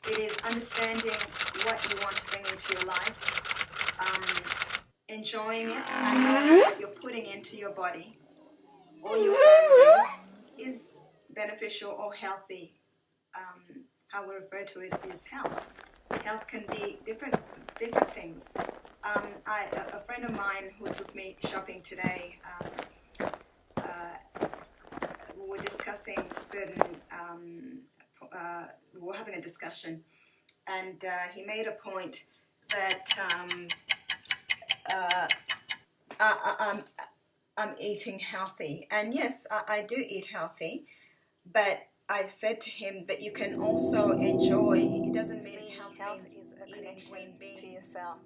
It is understanding what you want to bring into your life, enjoying it, and knowing what you're putting into your body or your families is beneficial or healthy. How we refer to it is health. Health can be different things. A friend of mine who took me shopping today, we were discussing certain, we were having a discussion, and he made a point that I'm eating healthy. And yes, I do eat healthy, but I said to him that you can also enjoy. It doesn't mean health means is a eating connection green beans to yourself.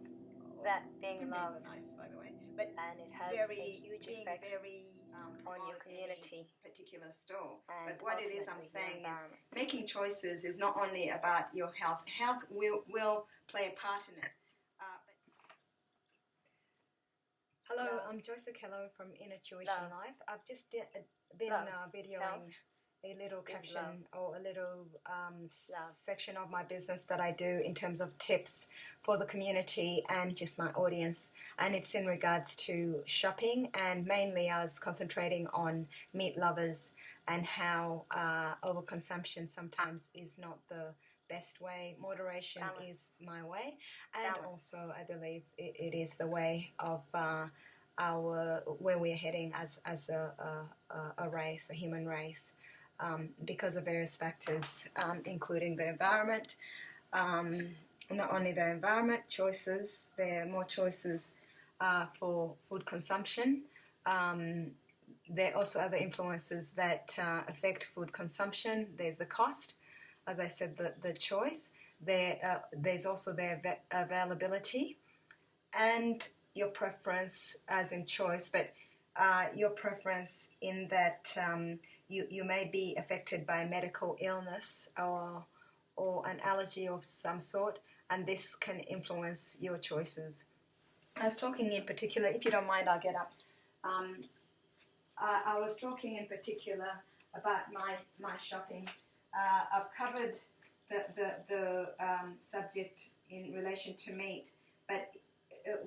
That being green love, beans are nice, by the way, but and it has very a huge being effect very on your any community particular store. and But what it is I'm ultimately the saying is environment. making choices is not only about your health. Health will play a part in it. Hello, I'm Joyce Okello from Inner Tuition Life. I've just been videoing a little caption or a little section of my business that I do in terms of tips for the community and just my audience. And it's in regards to shopping, and mainly I was concentrating on meat lovers and how overconsumption sometimes is not the best way. Moderation is my way, and also I believe it is the way of where we're heading as a race, a human race, because of various factors, including the environment. Not only the environment, choices. There are more choices for food consumption. There are also other influences that affect food consumption. There's the cost, as I said, the choice. There's also the availability, and your preference, as in choice, but your preference in that you may be affected by medical illness or an allergy of some sort, and this can influence your choices. I was talking in particular, if you don't mind, I'll get up. I was talking in particular about my shopping. I've covered the subject in relation to meat, but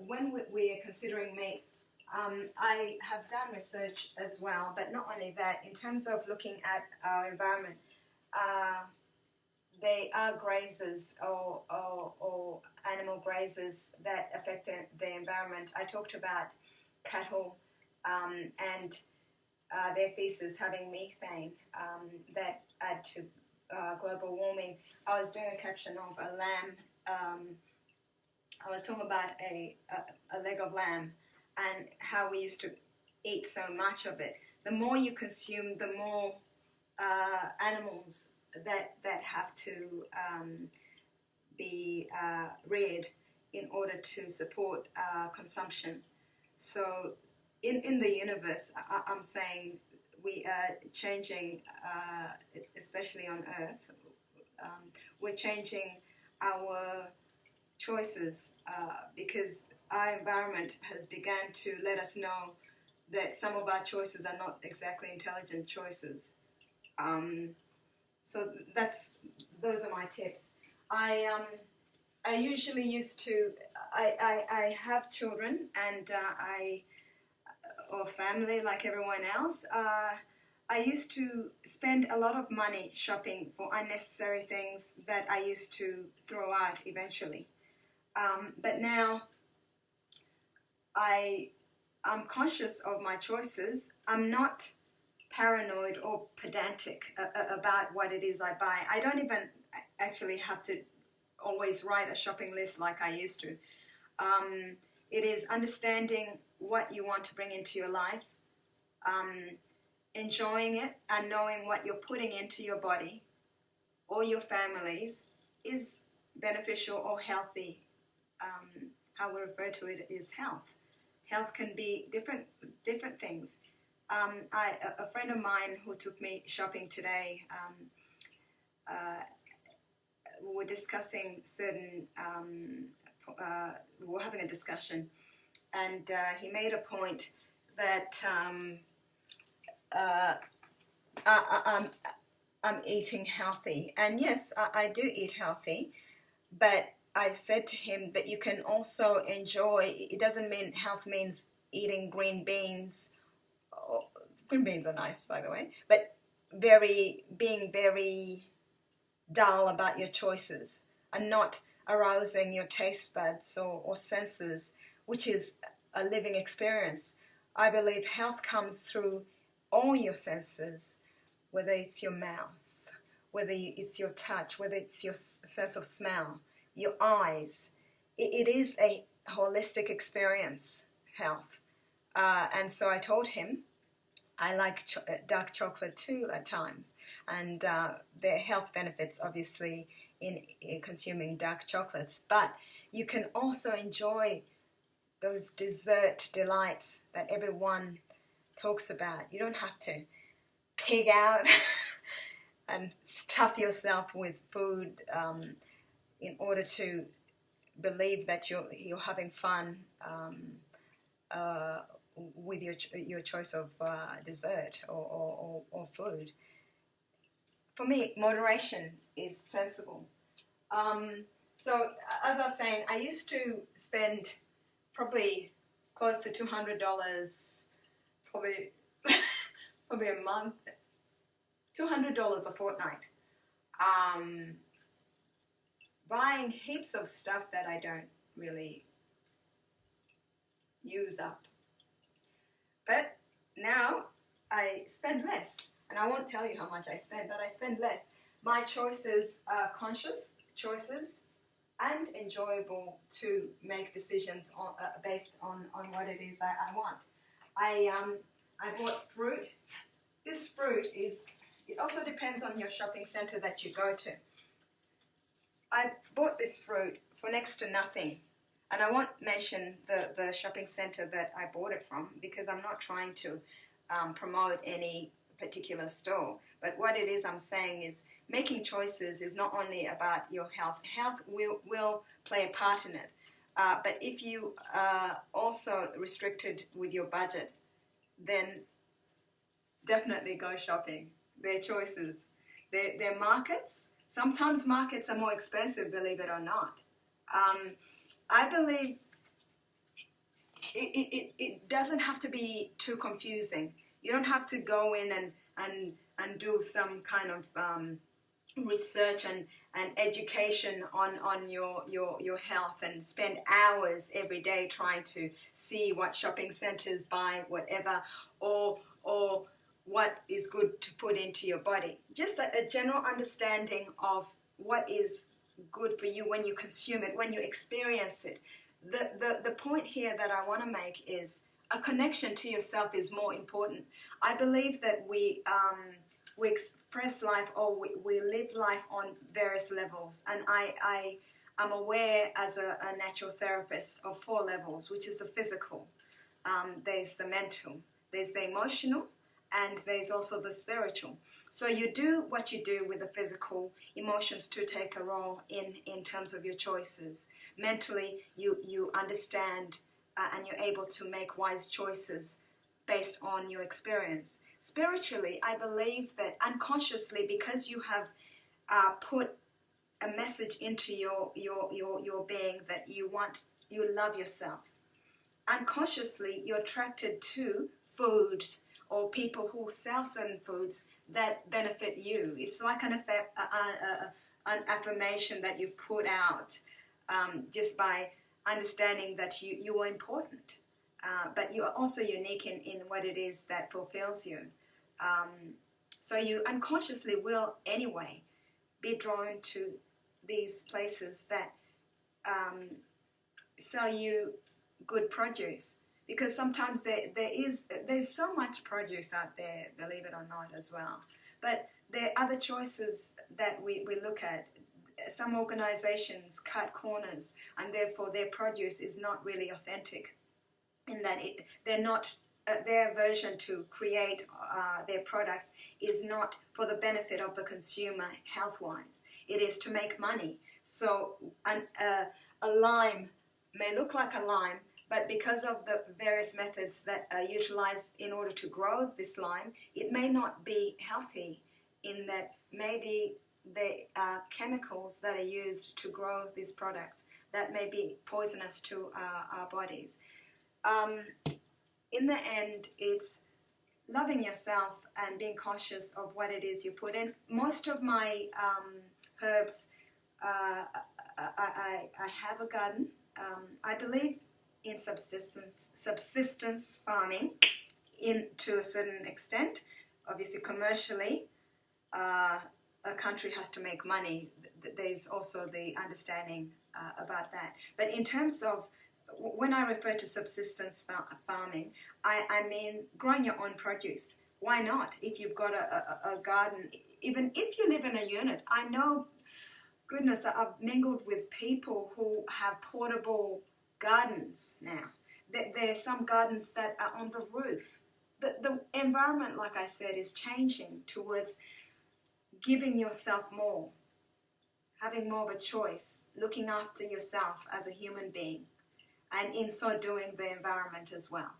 when we are considering meat, I have done research as well, but not only that, in terms of looking at our environment, they are grazers or animal grazers that affect the environment. I talked about cattle and their feces having methane that add to global warming. I was doing a caption of a lamb. I was talking about a leg of lamb and how we used to eat so much of it. The more you consume, the more animals that have to be reared in order to support consumption. So in the universe, I'm saying we are changing, especially on Earth, we're changing our choices because our environment has begun to let us know that some of our choices are not exactly intelligent choices. So those are my tips. I usually used to I have children and or family like everyone else. I used to spend a lot of money shopping for unnecessary things that I used to throw out eventually. But now I'm conscious of my choices. I'm not paranoid or pedantic about what it is I buy. I don't even actually have to always write a shopping list like I used to. It is understanding what you want to bring into your life, enjoying it, and knowing what you're putting into your body or your families is beneficial or healthy. How we refer to it is health. Health can be different things. A friend of mine who took me shopping today, we were discussing certain, we were having a discussion, and he made a point that I'm eating healthy. And yes, I do eat healthy, but I said to him that you can also enjoy, it doesn't mean health means eating green beans. Oh, green beans are nice, by the way, but being very dull about your choices and not arousing your taste buds or senses, which is a living experience. I believe health comes through all your senses, whether it's your mouth, whether it's your touch, whether it's your sense of smell, your eyes. It is a holistic experience, health. And so I told him I like dark chocolate too at times, and there are health benefits obviously in consuming dark chocolates, but you can also enjoy those dessert delights that everyone talks about. You don't have to pig out and stuff yourself with food in order to believe that you're having fun with your choice of dessert or food. For me, moderation is sensible. So as I was saying, I used to spend probably close to $200, probably probably a month, $200 a fortnight, buying heaps of stuff that I don't really use up. But now I spend less, and I won't tell you how much I spend, but I spend less. My choices are conscious choices and enjoyable to make decisions based on what it is I want. I bought fruit. This fruit it also depends on your shopping center that you go to. I bought this fruit for next to nothing. And I won't mention the shopping center that I bought it from because I'm not trying to promote any particular store. But what it is I'm saying is making choices is not only about your health. Health will play a part in it. But if you are also restricted with your budget, then definitely go shopping. They're choices. They're markets. Sometimes markets are more expensive, believe it or not. I believe it doesn't have to be too confusing. You don't have to go in and do some kind of research and education on your health and spend hours every day trying to see what shopping centers buy whatever or what is good to put into your body. Just a general understanding of what is good for you when you consume it, when you experience it. The point here that I want to make is a connection to yourself is more important. I believe that we express life or we live life on various levels, and I'm aware as a natural therapist of 4 levels, which is the physical, there's the mental, there's the emotional, and there's also the spiritual. So you do what you do with the physical. Emotions to take a role in terms of your choices. Mentally, you understand and you're able to make wise choices based on your experience. Spiritually, I believe that unconsciously, because you have put a message into your being that you love yourself. Unconsciously, you're attracted to foods or people who sell certain foods that benefit you. It's like an affirmation that you've put out just by understanding that you are important. But you are also unique in what it is that fulfills you. So you unconsciously will anyway be drawn to these places that sell you good produce. Because sometimes there's so much produce out there, believe it or not, as well. But there are other choices that we look at. Some organizations cut corners, and therefore their produce is not really authentic, in that they're not their version to create their products is not for the benefit of the consumer health-wise. It is to make money. So a lime may look like a lime, but because of the various methods that are utilized in order to grow this lime, it may not be healthy in that maybe the chemicals that are used to grow these products that may be poisonous to our bodies. In the end, it's loving yourself and being cautious of what it is you put in. Most of my herbs, I have a garden. I believe in subsistence farming to a certain extent. Obviously, commercially, a country has to make money. There's also the understanding about that. But in terms of, when I refer to subsistence farming, I mean growing your own produce. Why not? If you've got a garden, even if you live in a unit, I know, goodness, I've mingled with people who have portable gardens now. There's some gardens that are on the roof. The environment, like I said, is changing towards giving yourself more, having more of a choice, looking after yourself as a human being, and in so doing the environment as well.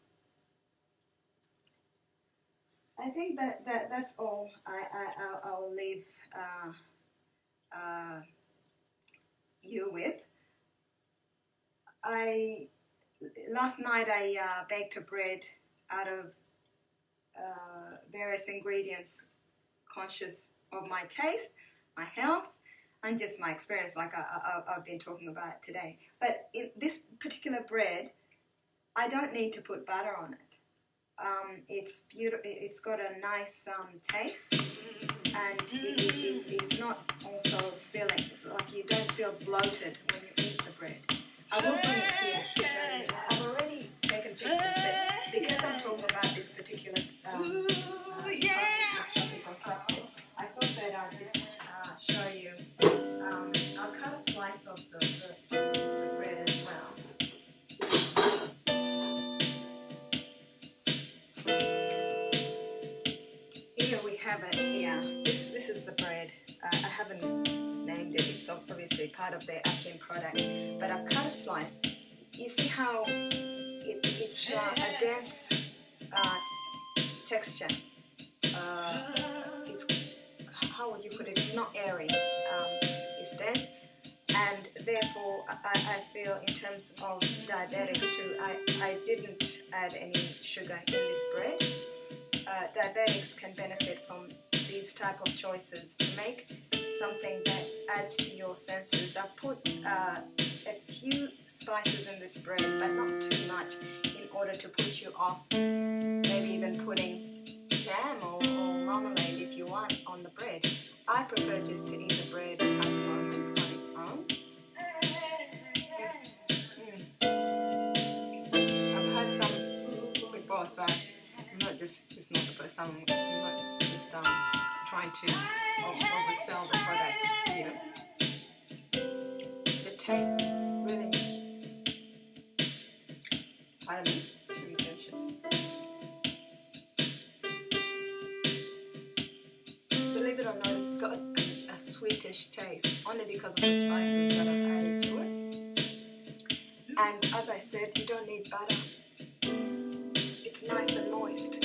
I think that's all I'll leave you with. Last night I baked a bread out of various ingredients, conscious of my taste, my health, and just my experience, like I've been talking about today. But in this particular bread, I don't need to put butter on it. It's beautiful. It's got a nice taste, and it's not also filling. Like, you don't feel bloated when you eat the bread. I will bring it here to show you. I've already taken pictures, but because I'm talking about this particular topical subject, I thought that I'd just show you. I'll cut a slice of the bread as well. Here we have it here. This is the bread. I haven't named it. It's obviously part of their Akin product. But I've cut a slice. You see how it's a dense texture. It's, how would you put it? It's not airy. It's dense. And therefore, I feel in terms of diabetics too, I didn't add any sugar in this bread. Diabetics can benefit from these type of choices to make something that adds to your senses. I put a few spices in this bread, but not too much, in order to put you off maybe even putting jam or marmalade, if you want, on the bread. I prefer just to eat the bread at the moment on its own. Yes. I've had some before, so it's not the first time. I'm not just trying to oversell the product to you. The taste is really, pardon me, really delicious. Believe it or not, it's got a sweetish taste, only because of the spices that I've added to it. And as I said, you don't need butter. It's nice and moist,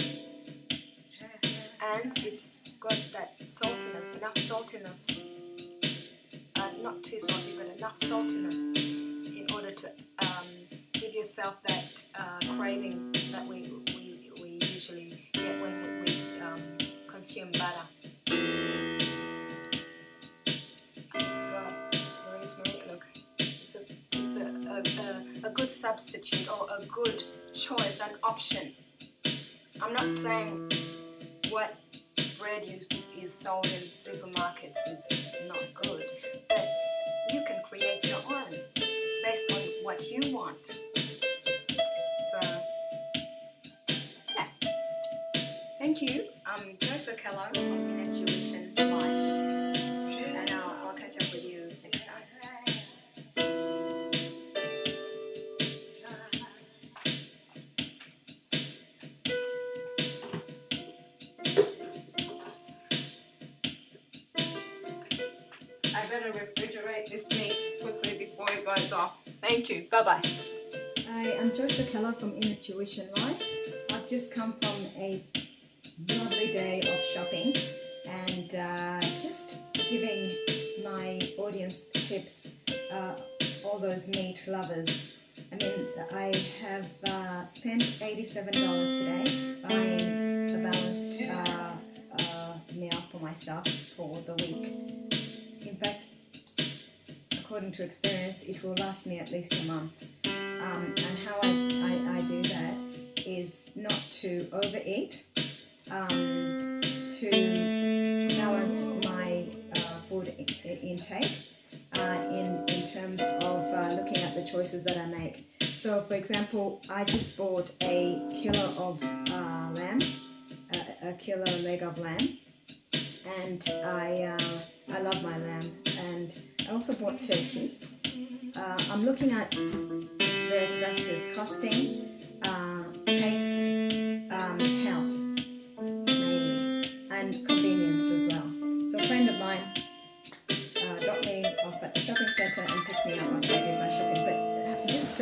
and it's got that saltiness, enough saltiness, not too salty, but enough saltiness in order to give yourself that craving that we usually get when we consume butter. It's got rosemary. Look, it's a good substitute, or a good choice, an option. I'm not saying what bread is sold in supermarkets is not good, but you can create your own based on what you want. So, yeah. Thank you. I'm Joyce Okello from Intuition Life, and I'll catch up with you next time. I better refrigerate this meat quickly before it goes off. Thank you. Bye-bye. Hi, I'm Joyce Okello from Intuition Life. I've just come from a lovely day of shopping, and just giving my audience tips, all those meat lovers. I mean, I have spent $87 today buying a balanced meal for myself for the week. In fact, according to experience, it will last me at least a month. And how I do that is not to overeat, to balance my food intake in terms of looking at the choices that I make. So, for example, I just bought a kilo of lamb, a kilo leg of lamb, and I love my lamb. And I also bought turkey. I'm looking at various factors: costing, taste, health, mainly, and convenience as well. So a friend of mine dropped me off at the shopping centre and picked me up after I did my shopping. But just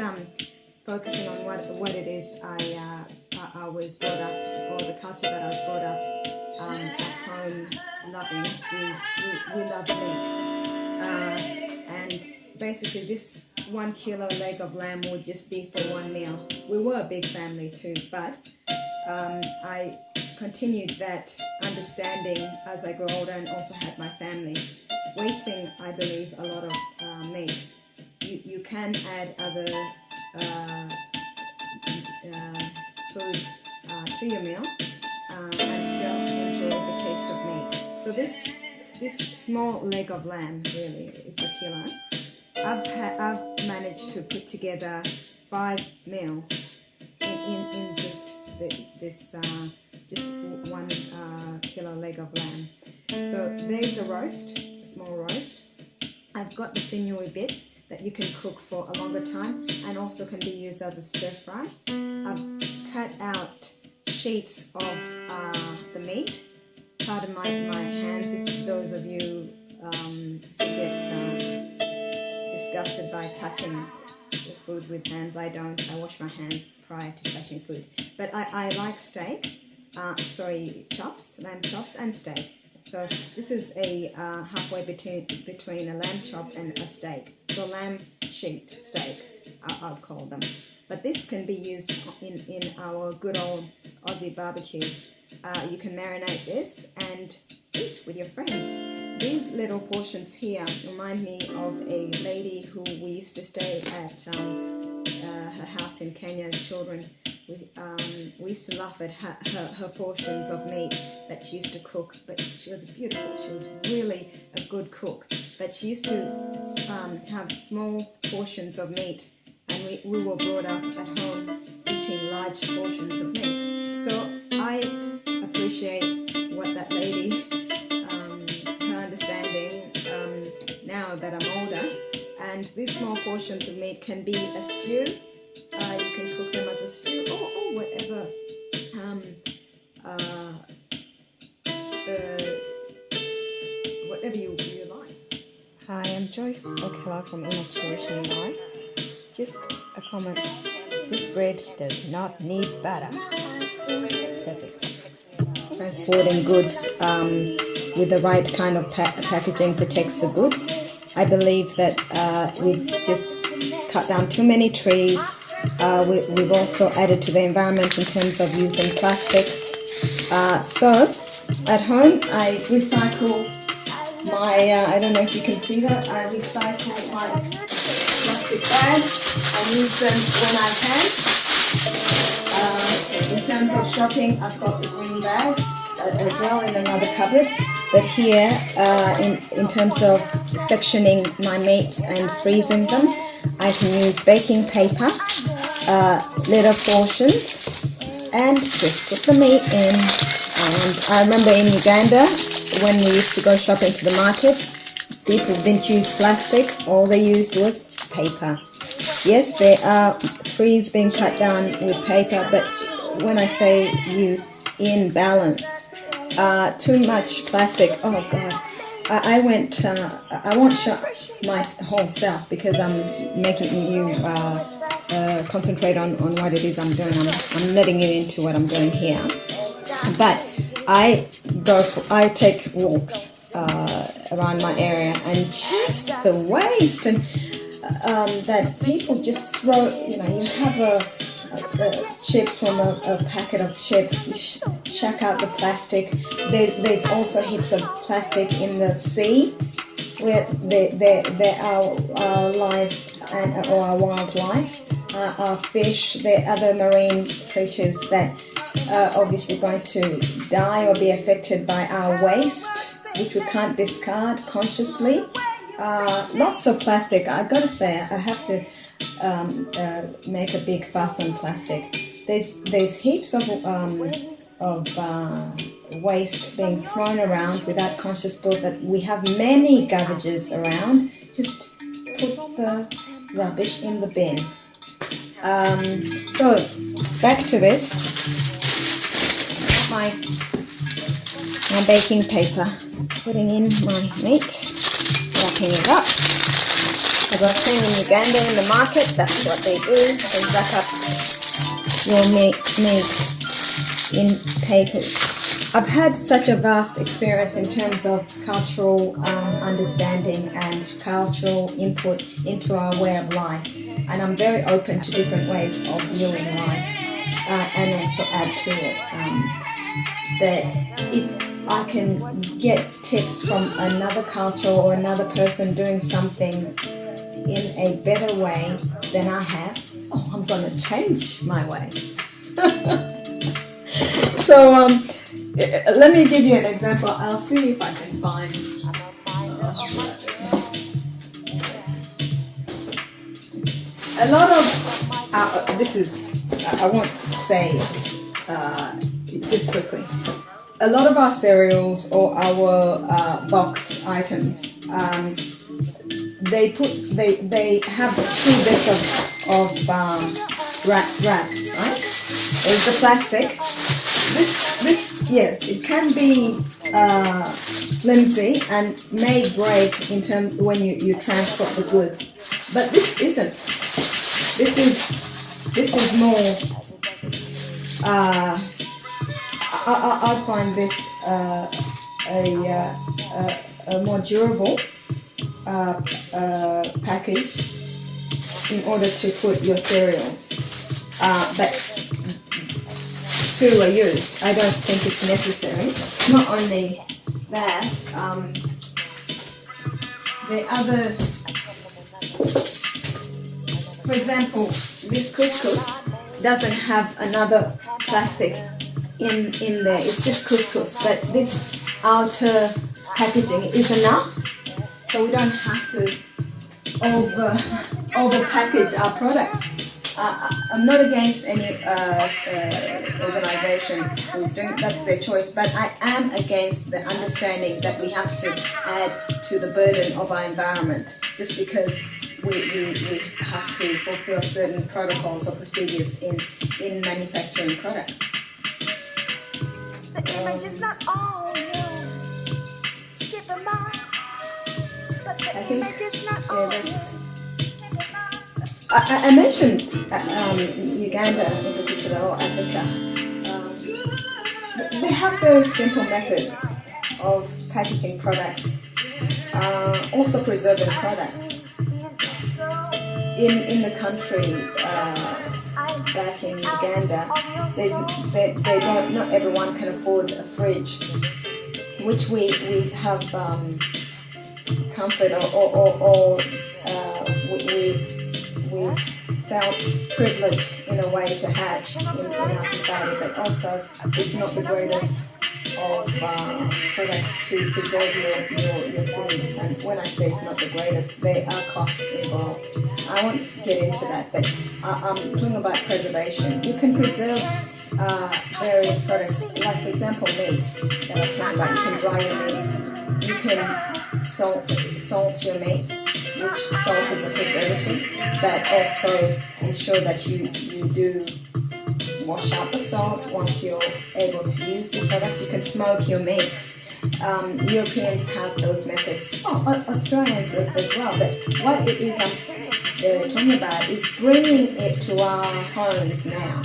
focusing on what it is I was brought up, or the culture that I was brought up at home loving, is we love meat. And basically this 1 kilo leg of lamb would just be for one meal. We were a big family too, but I continued that understanding as I grew older and also had my family. Wasting, I believe, a lot of meat. You can add other food to your meal and still enjoy the taste of meat. So this small leg of lamb, really, it's a kilo. I've managed to put together 5 meals in just this 1 kilo leg of lamb. So there's a roast, a small roast. I've got the sinewy bits that you can cook for a longer time and also can be used as a stir fry. I've cut out sheets of the meat. Pardon my hands if those of you who get disgusted by touching food with hands. I don't. I wash my hands prior to touching food. But I like steak, chops, lamb chops and steak. So this is a halfway between a lamb chop and a steak. So lamb sheet steaks, I'll call them. But this can be used in our good old Aussie barbecue. You can marinate this and eat with your friends. These little portions here remind me of a lady who we used to stay at her house in Kenya as children. We used to laugh at her portions of meat that she used to cook, but she was beautiful. She was really a good cook. But she used to have small portions of meat, and we were brought up at home eating large portions of meat. So I appreciate what that lady, her understanding now that I'm older. And these small portions of meat can be a stew. You can cook them as a stew or whatever whatever you like. Hi, I'm Joyce Okello from Intuition Life. Just a comment. This bread does not need butter. Perfect. Transporting goods with the right kind of packaging protects the goods. I believe that we just cut down too many trees. We've also added to the environment in terms of using plastics. So at home I recycle my, I don't know if you can see that, I recycle my plastic bags. I use them when I can. In terms of shopping, I've got the green bags as well in another cupboard. But here, in terms of sectioning my meats and freezing them, I can use baking paper, little portions, and just put the meat in. And I remember in Uganda, when we used to go shopping to the market, people didn't use plastic. All they used was paper. Yes, there are trees being cut down with paper, but when I say use, in balance. Too much plastic. Oh God, I won't show my whole self because I'm making you concentrate on what it is I'm doing. I'm letting you into what I'm doing here. But I take walks around my area, and just the waste and that people just throw. You know, you have a chips from a packet of chips. You shuck out the plastic. There's also heaps of plastic in the sea, where there are live or our wildlife, our fish, there are other marine creatures that are obviously going to die or be affected by our waste, which we can't discard consciously. Lots of plastic. I've got to say, I have to make a big fuss on plastic. There's heaps of waste being thrown around without conscious thought that we have many garbages around. Just put the rubbish in the bin. So back to this. My baking paper. Putting in my meat, wrapping it up. As I've seen in Uganda in the market, that's what they do. They wrap up your meat in papers. I've had such a vast experience in terms of cultural understanding and cultural input into our way of life, and I'm very open to different ways of viewing life and also add to it. But if I can get tips from another culture or another person doing something in a better way than I have, I'm going to change my way. So let me give you an example. I'll see if I can find a lot of this is, I won't say just quickly, a lot of our cereals or our box items, they have two bits of wraps, right? There's the plastic. This yes, it can be flimsy and may break in terms when you transport the goods, but this isn't. This is more. I find this a more durable package in order to put your cereals. But two are used. I don't think it's necessary. Not only that, the other, for example, this couscous doesn't have another plastic in there. It's just couscous, but this outer packaging is enough, so we don't have to over package our products. I'm not against any organization who's doing that's their choice, but I am against the understanding that we have to add to the burden of our environment just because we have to fulfill certain protocols or procedures in manufacturing products. The image is not all you. Keep in mind. But the image is not all you. I mentioned Uganda in particular, or Africa. They have very simple methods of packaging products, also preserving products. In the country, back in Uganda, not everyone can afford a fridge, which we have comfort or we felt privileged in a way to have in our society, but also it's not the greatest of products to preserve your foods. And when I say it's not the greatest, there are costs involved. I won't get into that, but I'm talking about preservation. You can preserve various products, like for example meat that I was talking about. You can dry your meats, you can salt your meats, which salt is a preservative, but also ensure that you do wash out the salt once you're able to use the product. You can smoke your meats. Europeans have those methods. Australians as well. But what it is I'm talking about is bringing it to our homes now.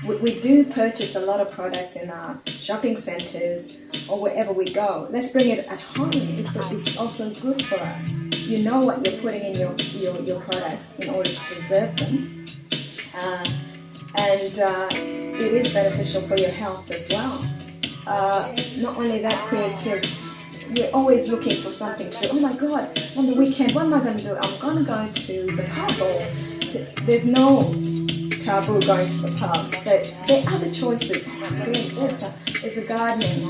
we do purchase a lot of products in our shopping centres or wherever we go. Let's bring it at home. It's also good for us. You know what you're putting in your products in order to preserve them. And it is beneficial for your health as well. Not only that, creative. We're always looking for something to do. Oh my God, on the weekend, what am I going to do? I'm going to go to the pub. There's no taboo going to the pub. There are other choices. There's a gardening.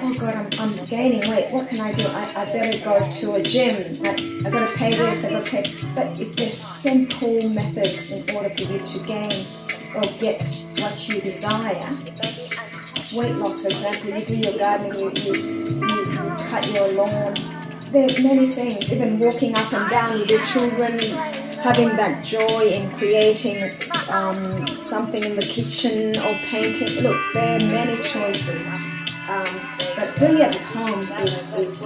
Oh God, I'm gaining weight. What can I do? I better go to a gym. I got to pay this. I got to pay. But if there's simple methods in order for you to gain or get what you desire. Weight loss, for example, you do your gardening, you cut your lawn. There are many things, even walking up and down with your children, having that joy in creating something in the kitchen or painting. Look, there are many choices. But bring it at home is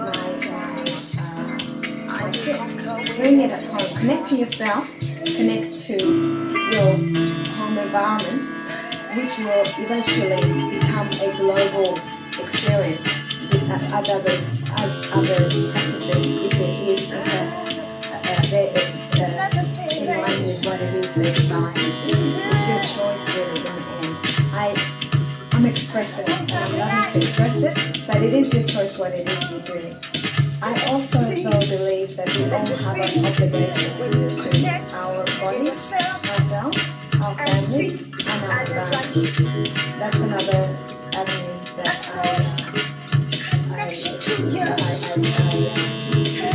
my tip. Bring it at home. Connect to yourself, connect to your home environment, which will eventually become a global experience as others practice it, if it is in fact in line with what it is they desire. It's your choice really in the end. I'm expressive and I'm loving to express it, but it is your choice what it is you do. I also though believe that we all have an obligation to our bodies, ourselves, our families, and our environment. That's another avenue that I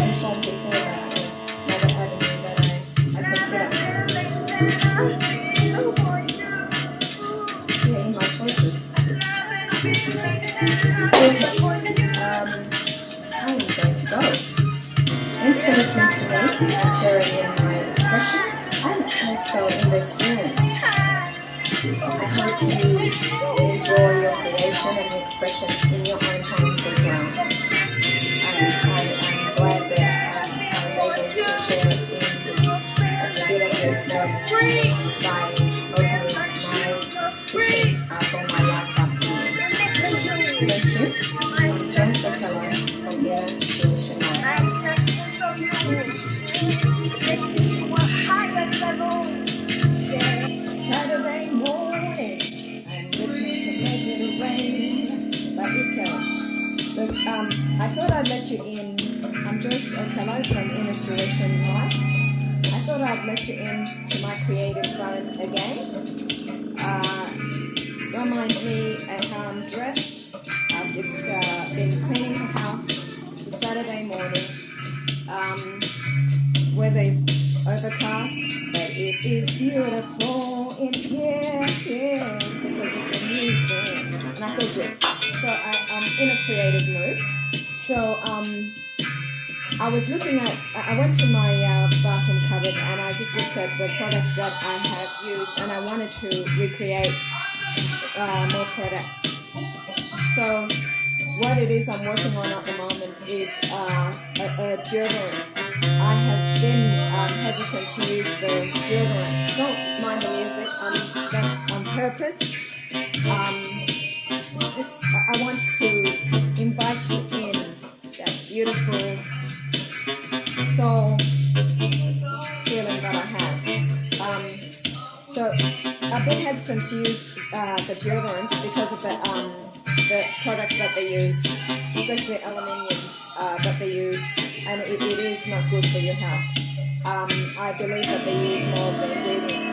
inform people about. Another avenue that I consider. Yeah, in my choices. Okay. How are you going to go? Thanks for listening to me and sharing in my expression and also in the experience. I hope you enjoy your creation and the expression in your own homes as well. I'm glad that I was able to share it in a bit of the experience by opening my kitchen for my life up to you. Thank you. I'm Joyce Okello from Intuition Life. Saturday morning, I'm listening to Make It Rain by Okello. Look, I thought I'd let you in. I'm Joyce Okello from Intuition Life. I thought I'd let you in to my creative zone again. Don't mind me and how I'm dressed. I've just been cleaning the house. It's a Saturday morning. Weather is overcast, but it is beautiful in here, because of the music. And I feel good. So I'm in a creative mood. So I was looking at, I went to my bathroom cupboard and I just looked at the products that I have used and I wanted to recreate more products. So what it is I'm working on at the moment is a deodorant. I have been hesitant to use the deodorant. Don't mind the music, that's on purpose. Just I want to invite you in that beautiful soul feeling that I have. So I've been hesitant to use the deodorants because of the products that they use, especially aluminium that they use, and it is not good for your health. I believe that they use more of the ingredient,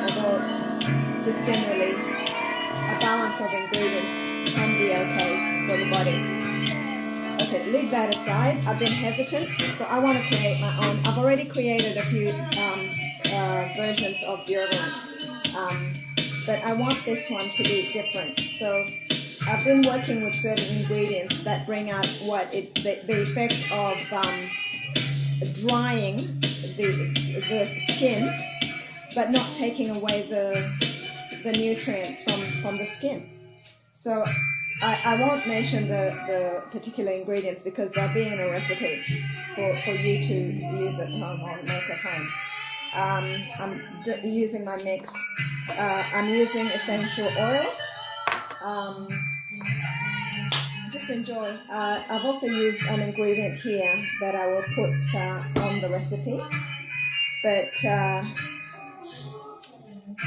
although just generally a balance of ingredients can be okay for the body. Okay, leave that aside. I've been hesitant, so I want to create my own. I've already created a few versions of deodorants, but I want this one to be different. So I've been working with certain ingredients that bring out the effect of drying the skin, but not taking away the nutrients from the skin. So I won't mention the particular ingredients because they'll be in a recipe for you to use at home or make at home. I'm using my mix. I'm using essential oils. Just enjoy. I've also used an ingredient here that I will put on the recipe. But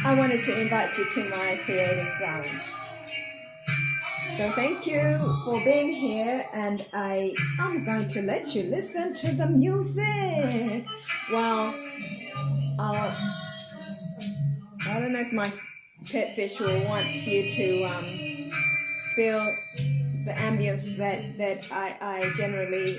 I wanted to invite you to my creative zone. So thank you for being here, and I'm going to let you listen to the music. Well, I don't know if my pet fish will want you to feel the ambience that I generally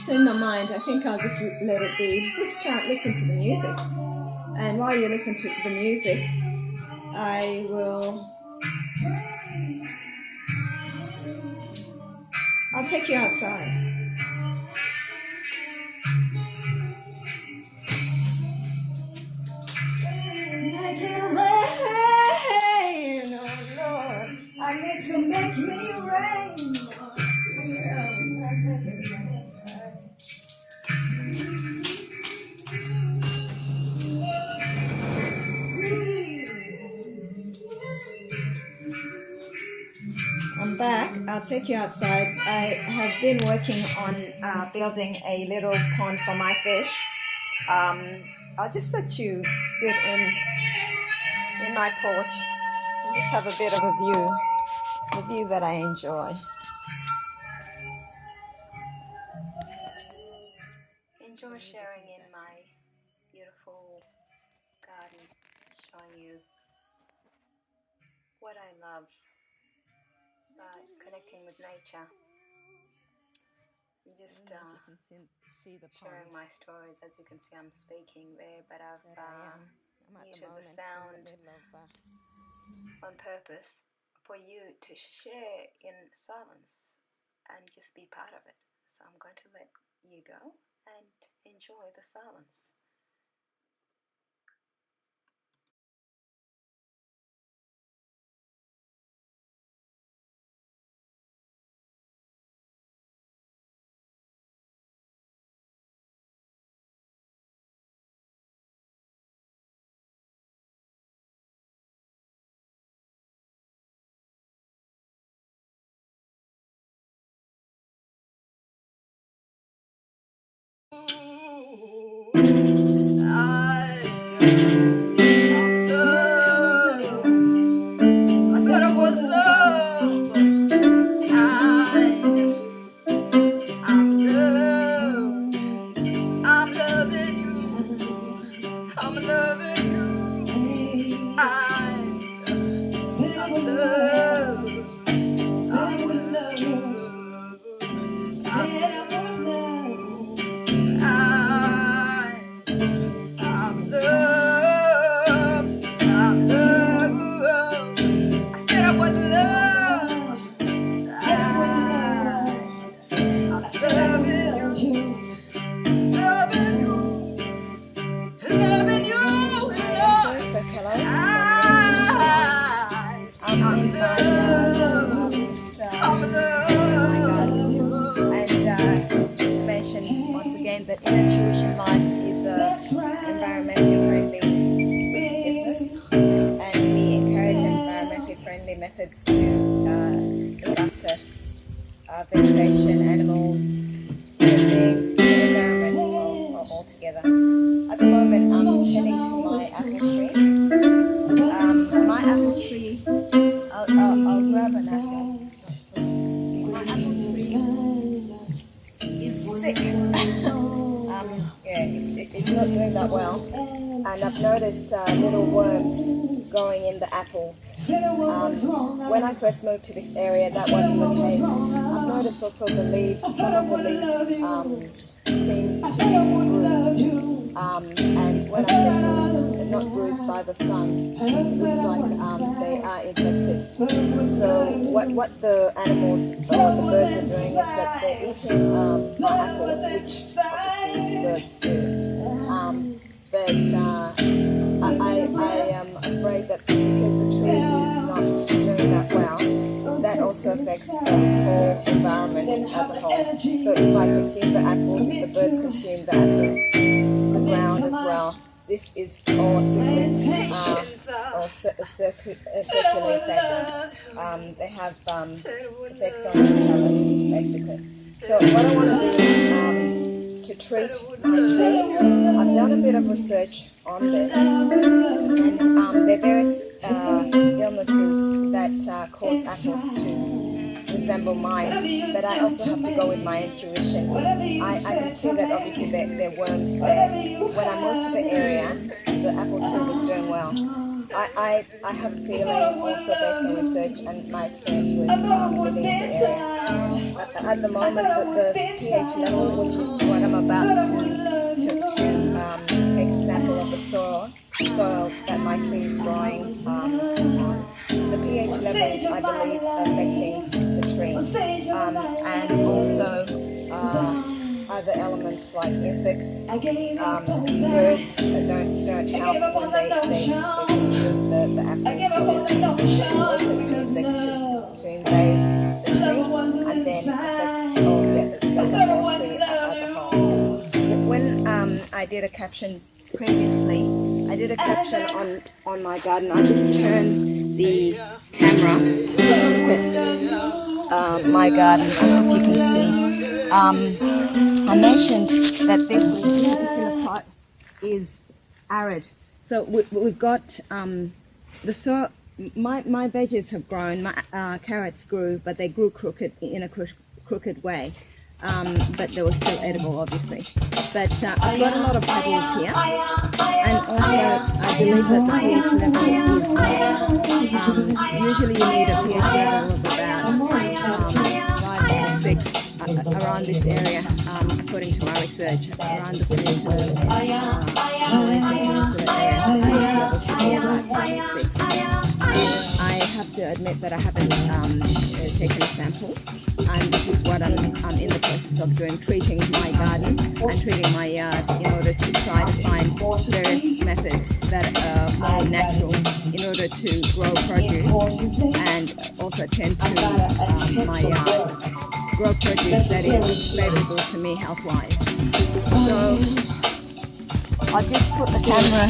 in my mind. I think I'll just let it be. Just listen to the music. And while you listen to the music, I'll take you outside. Make it rain, oh Lord. I need to make me rain. Make it rain. I'm back. I'll take you outside. I have been working on building a little pond for my fish. I'll just let you sit in my porch and just have a bit of a view that I enjoy. Enjoy sharing in my beautiful garden, showing you what I love about connecting with nature. I'm just sharing my stories. As you can see, I'm speaking there, but I've muted the sound on purpose for you to share in silence and just be part of it. So I'm going to let you go and enjoy the silence. Joyce Okello. I'm in my and just to mention once again that Intuition Life is an environmentally friendly business, and we encourage environmentally friendly methods to look after vegetation, animals, human beings, the environment all together. At the moment, I'm heading to my apple tree. My apple tree, I'll grab an apple. My apple tree is sick. It's not doing that well. And I've noticed little worms growing in the apples. When I first moved to this area, that wasn't the case. I've noticed also the leaves, some of the leaves seem to be bruised. And when I say bruised, they're not bruised by the sun. It looks like they are infected. So what the animals or what the birds are doing is that they're eating my apples, which obviously birds do. But I am afraid that because the tree is not doing that well, that also affects the whole environment as a whole. So if I consume the apple, the birds consume the apples, the ground as well. This is all cyclic or circular effect. They have effects on each other, basically. So what I want to do is to treat my tree. I've done a bit of research on this, and there are various illnesses that cause apples to resemble mine, but I also have to go with my intuition. I can see that obviously there are worms there. When I moved to the area, the apple tree was doing well. I have a feeling also based on research and my experience with living in the area. At the moment, the pH level, which is what I'm about to take a sample of the soil that my tree is growing on, the pH level, I believe, affecting the tree, and also other elements like insects, birds don't help when they consume the apples. It's open to insects to invade the tree and then affect the whole tree as a whole. When I did a caption previously, I did a caption on my garden. I just turned the camera to look at my garden. I hope you can see. I mentioned that this particular pot is arid. So we've got the soil. My veggies have grown. My carrots grew, but they grew in a crooked way. But they were still edible, obviously. But I've got a lot of pebbles here, and also I believe that the pH level is usually you need a pH level of about 5 to 6 around this area, according to my research, around the peninsula I have to admit that I haven't taken a sample, and this is what I'm in the process of doing, treating my garden and treating my yard in order to try to find various methods that are more natural in order to grow produce and also tend to my yard. Grow produce that is favourable to me health-wise. So I'll just put the camera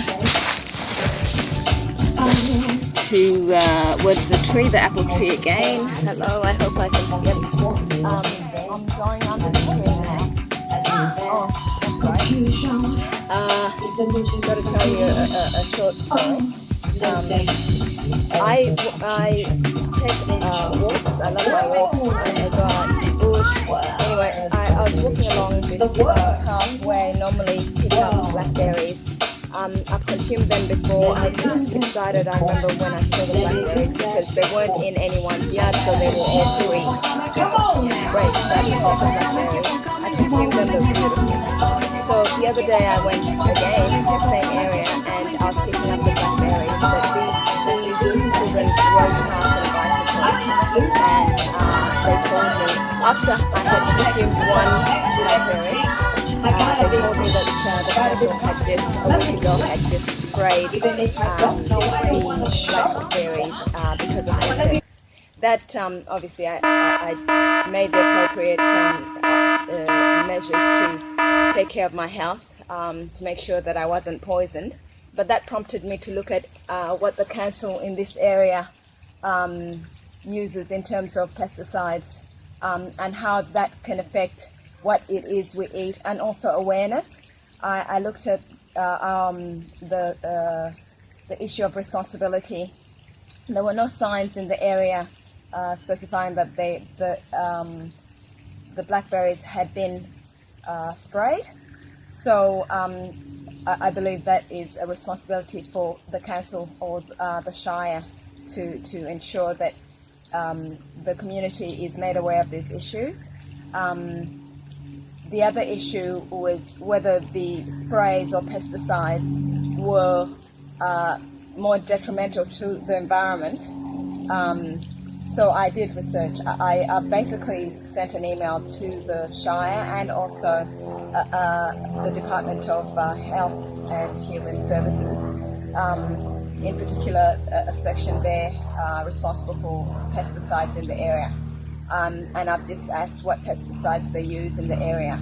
towards the tree, the apple tree again. Hello, I hope I can get I'm going under the tree now. Oh, that's right. I've got to tell you a short story. I take walks. I love my walks. I go out to the bush. Anyway, I was walking along this path where I normally pick up blackberries. I've consumed them before. I was just excited. I remember when I saw the blackberries because they weren't in anyone's yard, so they were all free. It's great. So I picked up the blackberries. I consumed them. They were beautiful. So the other day I went again to the same area and I was picking up the blackberries. But these two children rode past on a bicycle and they told me after I had consumed one blackberry. They told me that the council had just a week ago had just sprayed the blackberries because of insects. That obviously I made the appropriate measures to take care of my health, to make sure that I wasn't poisoned. But that prompted me to look at what the council in this area uses in terms of pesticides and how that can affect what it is we eat, and also awareness. I looked at the issue of responsibility. There were no signs in the area specifying that the blackberries had been sprayed. So I believe that is a responsibility for the council or the Shire to ensure that the community is made aware of these issues. The other issue was whether the sprays or pesticides were more detrimental to the environment. So I did research. I basically sent an email to the Shire and also the Department of Health and Human Services in particular a section there responsible for pesticides in the area. And I've just asked what pesticides they use in the area.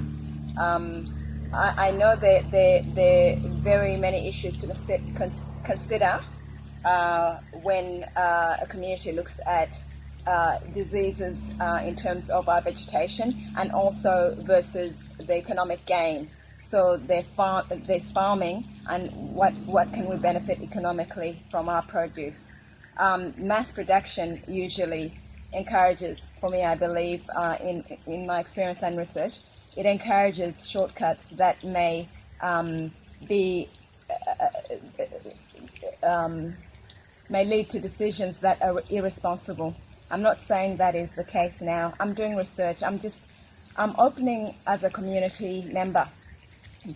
I know that there are very many issues to consider when a community looks at diseases in terms of our vegetation, and also versus the economic gain. So there's farming, and what can we benefit economically from our produce. Mass production usually encourages, for me I believe, in my experience and research, it encourages shortcuts that may may lead to decisions that are irresponsible. I'm not saying that is the case now. I'm doing research. I'm opening as a community member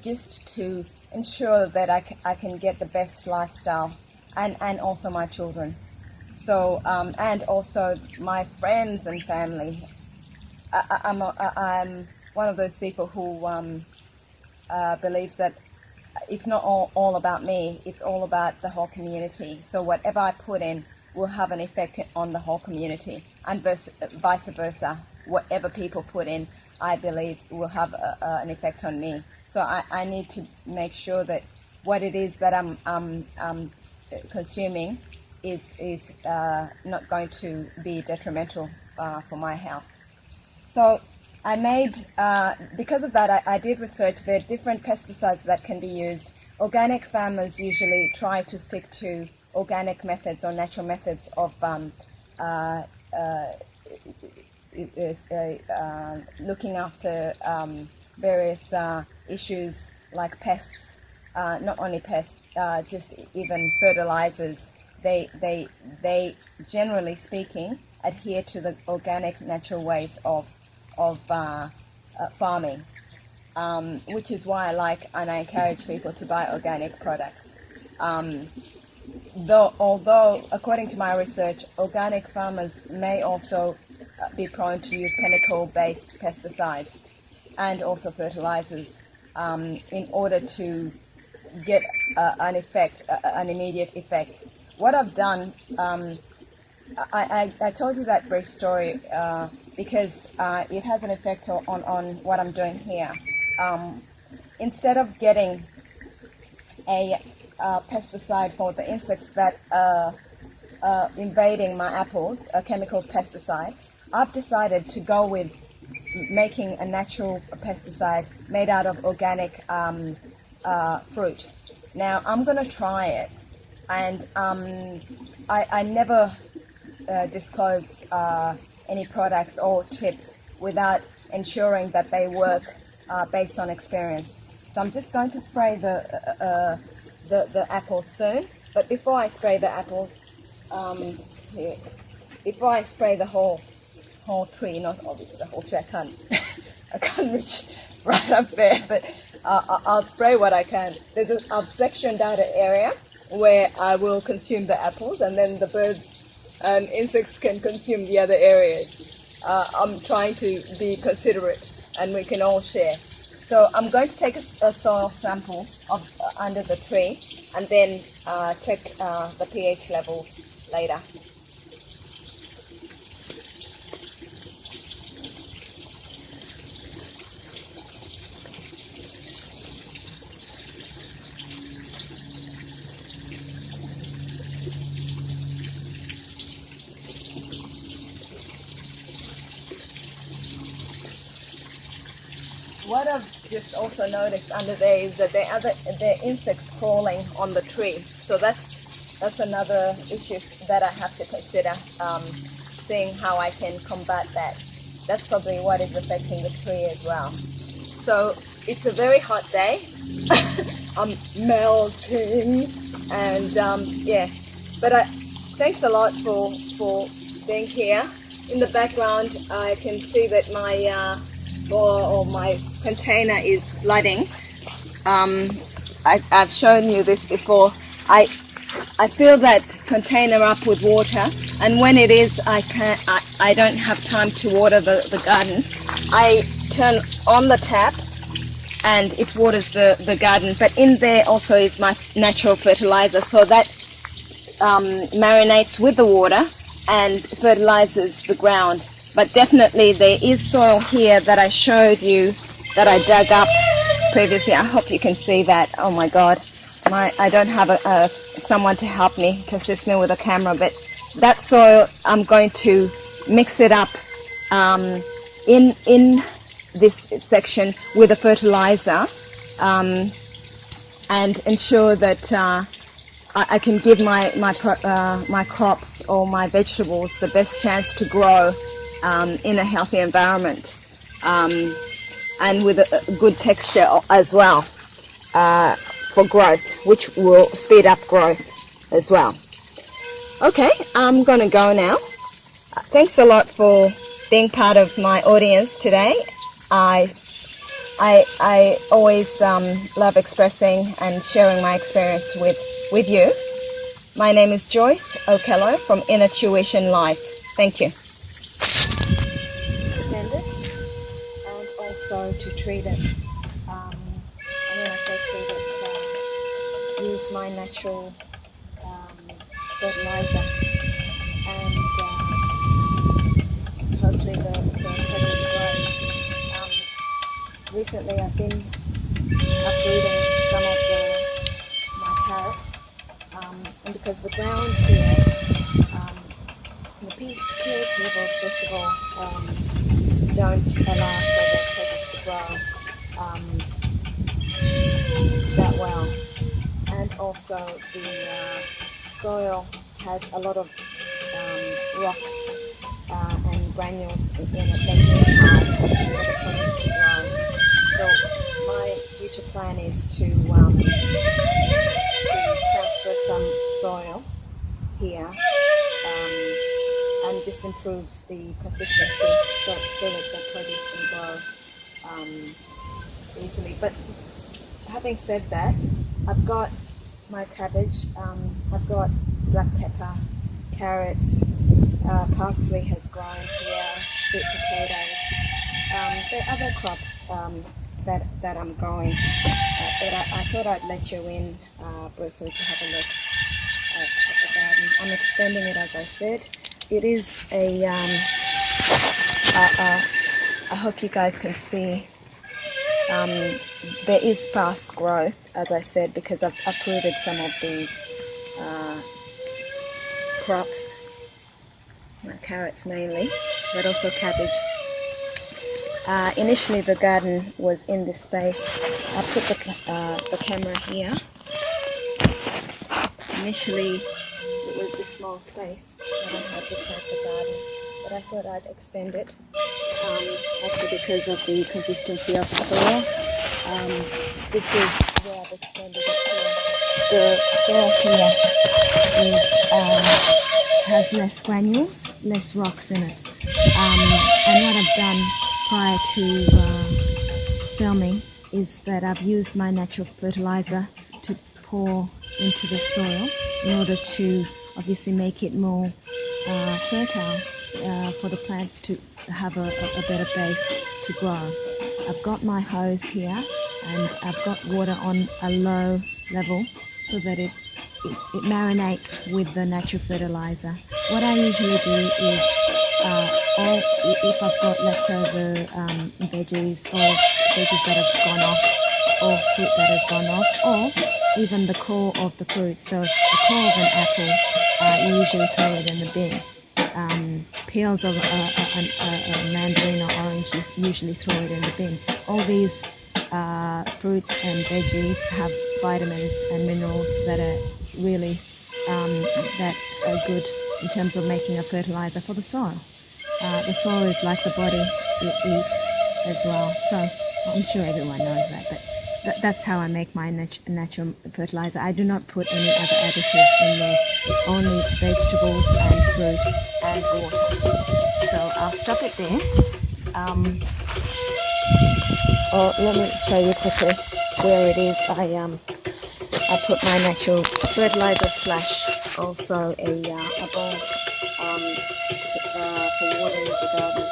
just to ensure that I can get the best lifestyle, and also my children. So, and also my friends and family. I'm one of those people who believes that it's not all about me, it's all about the whole community. So whatever I put in will have an effect on the whole community, and vice versa. Whatever people put in, I believe will have an effect on me. So I need to make sure that what it is that I'm consuming is not going to be detrimental for my health. So I made, because of that, I did research. There are different pesticides that can be used. Organic farmers usually try to stick to organic methods or natural methods of looking after various issues like pests, not only pests, just even fertilizers. They generally speaking adhere to the organic natural ways of farming, which is why I like and I encourage people to buy organic products. Although according to my research, organic farmers may also be prone to use chemical-based pesticides and also fertilizers in order to get an immediate effect. What I've done, I told you that brief story because it has an effect on what I'm doing here. Instead of getting a pesticide for the insects that are invading my apples, a chemical pesticide, I've decided to go with making a natural pesticide made out of organic fruit. Now I'm going to try it, and I never disclose any products or tips without ensuring that they work based on experience. So I'm just going to spray the apples soon. But before I spray the apples, before I spray the whole tree, not obviously the whole tree, I can't reach right up there, but I'll spray what I can. I've sectioned out an area where I will consume the apples, and then the birds and insects can consume the other areas. I'm trying to be considerate, and we can all share. So I'm going to take a soil sample of under the tree, and then check the pH level later. What I've just also noticed under there is that there are insects crawling on the tree. So that's another issue that I have to consider, seeing how I can combat that. That's probably what is affecting the tree as well. So it's a very hot day. I'm melting, and yeah. But thanks a lot for being here. In the background, I can see that my my container is flooding. I've shown you this before. I fill that container up with water, and when it is, I don't have time to water the garden. I turn on the tap, and it waters the garden. But in there also is my natural fertilizer, so that marinates with the water and fertilizes the ground. But definitely there is soil here that I showed you that I dug up previously. I hope you can see that. Oh my God, I don't have someone to help me, to assist me with a camera, but that soil I'm going to mix it up in this section with a fertilizer and ensure that I can give my crops or my vegetables the best chance to grow in a healthy environment and with a good texture as well for growth, which will speed up growth as well. Okay, I'm gonna go now. Thanks a lot for being part of my audience today. I always love expressing and sharing my experience with you. My name is Joyce Okello from Inner Tuition Life. Thank you. Extend it and also to treat it. And when I say treat it, use my natural fertilizer, and hopefully the produce grows. Recently I've been uprooting some of my carrots, and because the ground here, the pH levels first of all don't allow for the produce to grow that well, and also the soil has a lot of rocks and granules in it, making it hard for the produce to grow. So my future plan is to transfer some soil here and just improve the consistency so that the produce can grow easily. But having said that, I've got my cabbage, I've got black pepper, carrots, parsley has grown here, sweet potatoes. There are other crops that I'm growing, but I thought I'd let you in briefly to have a look at the garden. I'm extending it, as I said. It is I hope you guys can see, there is fast growth, as I said, because I've uprooted some of the crops, carrots mainly, but also cabbage. Initially the garden was in this space. I put the camera here. Initially it was this small space that I had to plant the garden, but I thought I'd extend it, also because of the consistency of the soil. This is where I've extended it here. The soil here has less granules, less rocks in it. And what I've done prior to filming is that I've used my natural fertilizer to pour into the soil in order to obviously make it more fertile for the plants to have a better base to grow. I've got my hose here and I've got water on a low level so that it marinates with the natural fertilizer. What I usually do is if I've got leftover veggies or veggies that have gone off, or fruit that has gone off, or even the core of the fruit. So the core of an apple, you usually throw it in the bin. Peels of a mandarin or orange, you usually throw it in the bin. All these fruits and veggies have vitamins and minerals that are really that are good in terms of making a fertilizer for the soil. The soil is like the body, it eats as well. So I'm sure everyone knows that, but that's how I make my natural fertilizer. I do not put any other additives in there. It's only vegetables and fruit and water. So I'll stop it there. Let me show you quickly where it is. I put my natural fertilizer / also a bowl for watering the garden.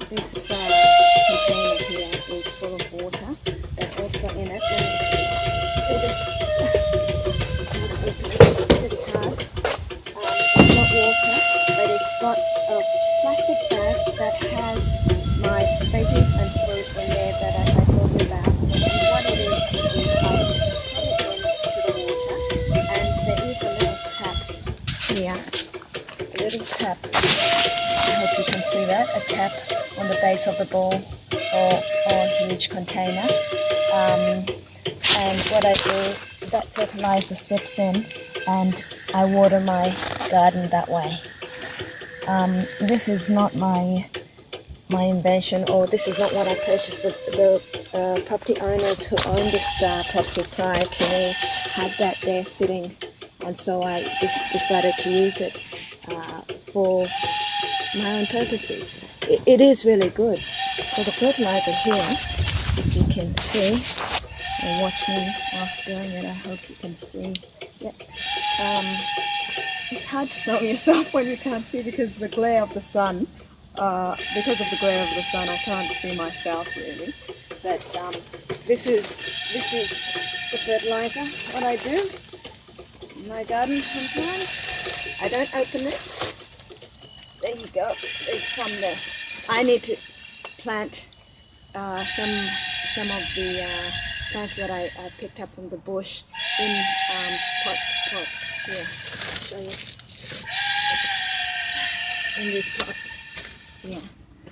This container here is full of water, and also in it, let me see, it's pretty hard. It's not water, but it's got a plastic bag that has my veggies and fruit in there that I told you about. And what it is I put it into the water, and there is a little tap here, a little tap. I hope you can see that, a tap on the base of the bowl or a huge container. And what I do, that fertilizer sips in, and I water my garden that way. This is not my invention, or this is not what I purchased. The property owners who owned this property prior to me had that there sitting, and so I just decided to use it for my own purposes. It is really good. So the fertilizer here, if you can see, or watch me whilst doing it, I hope you can see. Yep. It's hard to film yourself when you can't see because the glare of the sun. Because of the glare of the sun, I can't see myself really. But this is the fertilizer. What I do in my garden sometimes, I don't open it. There you go. There's some there. I need to plant some of the plants that I picked up from the bush in pots. Here, I'll show you. In these pots. Yeah,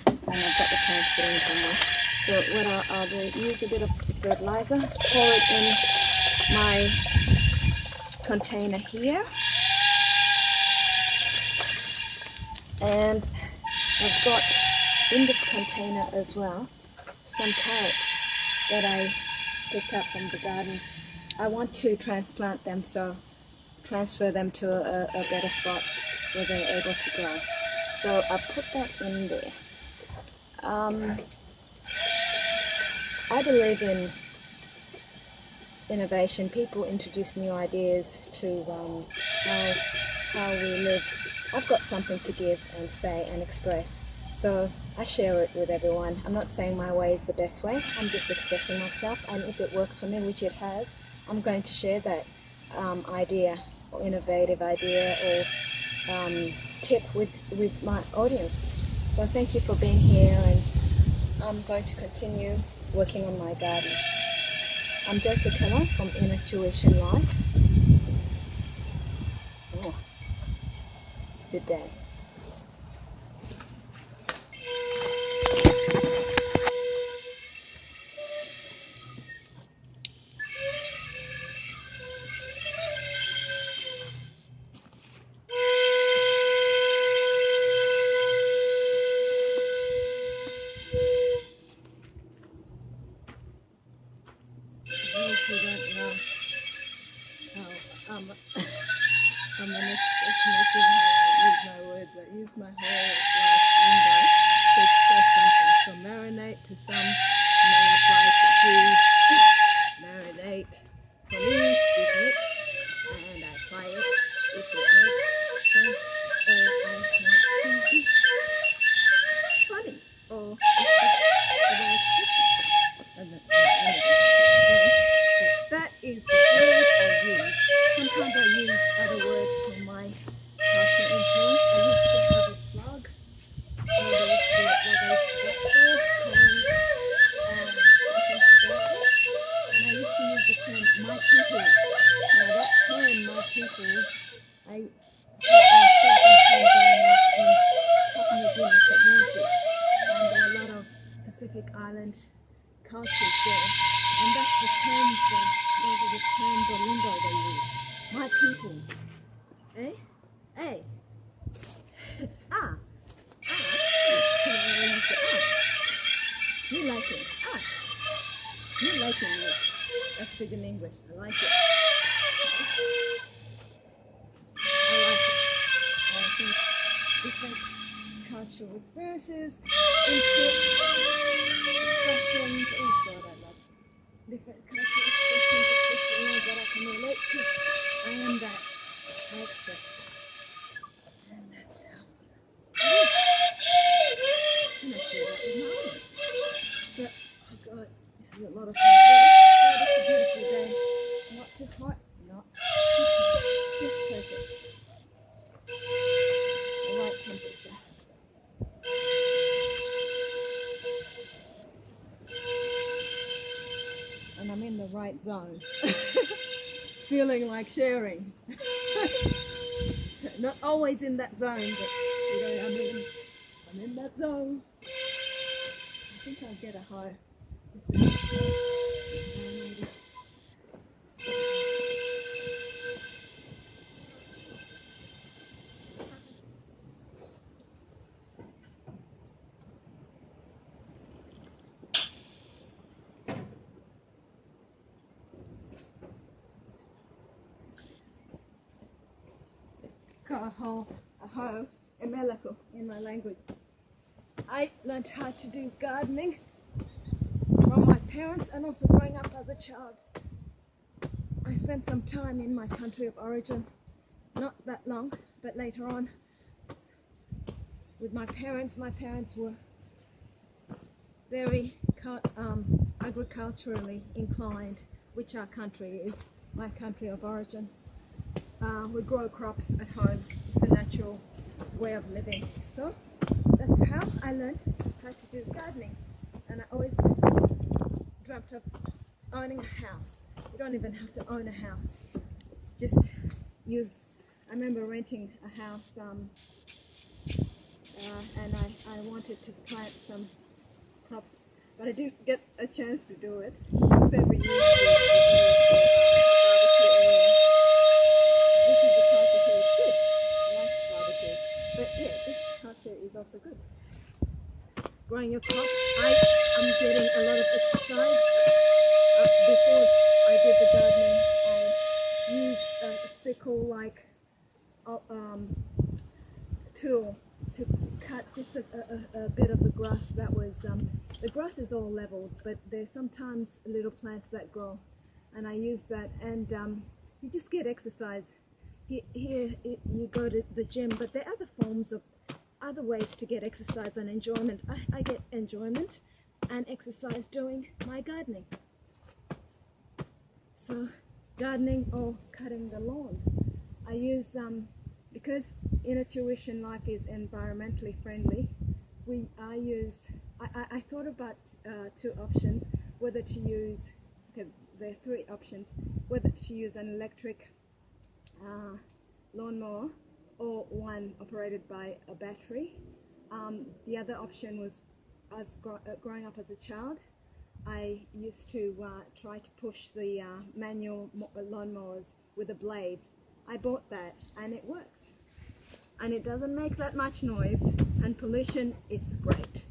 and I've got the plants sitting somewhere. So what I'll do, use a bit of fertilizer, pour it in my container here, and I've got in this container as well some carrots that I picked up from the garden. I want to transplant them, so transfer them to a better spot where they're able to grow. So I put that in there. I believe in innovation. People introduce new ideas to how we live. I've got something to give and say and express, so I share it with everyone. I'm not saying my way is the best way. I'm just expressing myself, and if it works for me, which it has, I'm going to share that idea or innovative idea or tip with my audience. So thank you for being here, and I'm going to continue working on my garden. I'm Joyce Okello from Inner Tuition Life. Oh, good day. Those who don't know how I'm an expression how I use my words. I use my whole life window to express something. So marinate to some may apply to food. Marinate for me is mix, and I apply it if it makes sense, or I want to be funny, or it's just the way I express myself. That is the word I use. Sometimes I use other words for my culture influence. I used to have a blog. There used to be a blog I used to work for called and I used to use the term my peoples. Now that term my peoples, I spent some time growing up in Papua New Guinea, Port Moresby, and there are a lot of Pacific Island cultures there, and that's the terms those are the terms or lingo they use. My peoples. Eh? Hey. Ah. You like it. You like it. That's big in English. I like it. I think different cultural experiences, input, expressions. Oh God, I love different cultural expressions, especially ones that I can relate to. I am that. I express. And that's how. right zone. Feeling like sharing. Not always in that zone, but today I'm in that zone. I think I'll get a hoe. A hoe, emeleko in my language. I learned how to do gardening from my parents and also growing up as a child. I spent some time in my country of origin, not that long, but later on with my parents. My parents were very agriculturally inclined, which our country is, my country of origin. We grow crops at home. It's a natural way of living. So that's how I learned how to do gardening. And I always dreamt of owning a house. You don't even have to own a house. It's just I remember renting a house and I wanted to plant some crops, but I didn't get a chance to do it. Instead we used but yeah, this culture is also good. Growing your crops, I'm getting a lot of exercise. Before I did the gardening, I used a sickle-like tool to cut just a bit of the grass that was, the grass is all leveled, but there's sometimes little plants that grow, and I use that, and you just get exercise. Here you go to the gym, but there are other ways to get exercise and enjoyment. I get enjoyment and exercise doing my gardening. So gardening or cutting the lawn. I use, because inner tuition life is environmentally friendly, I thought about two options, whether to use, okay, there are three options, whether to use an electric lawnmower or one operated by a battery. The other option was, growing up as a child, I used to try to push the manual lawnmowers with the blades. I bought that and it works. And it doesn't make that much noise, and pollution, it's great.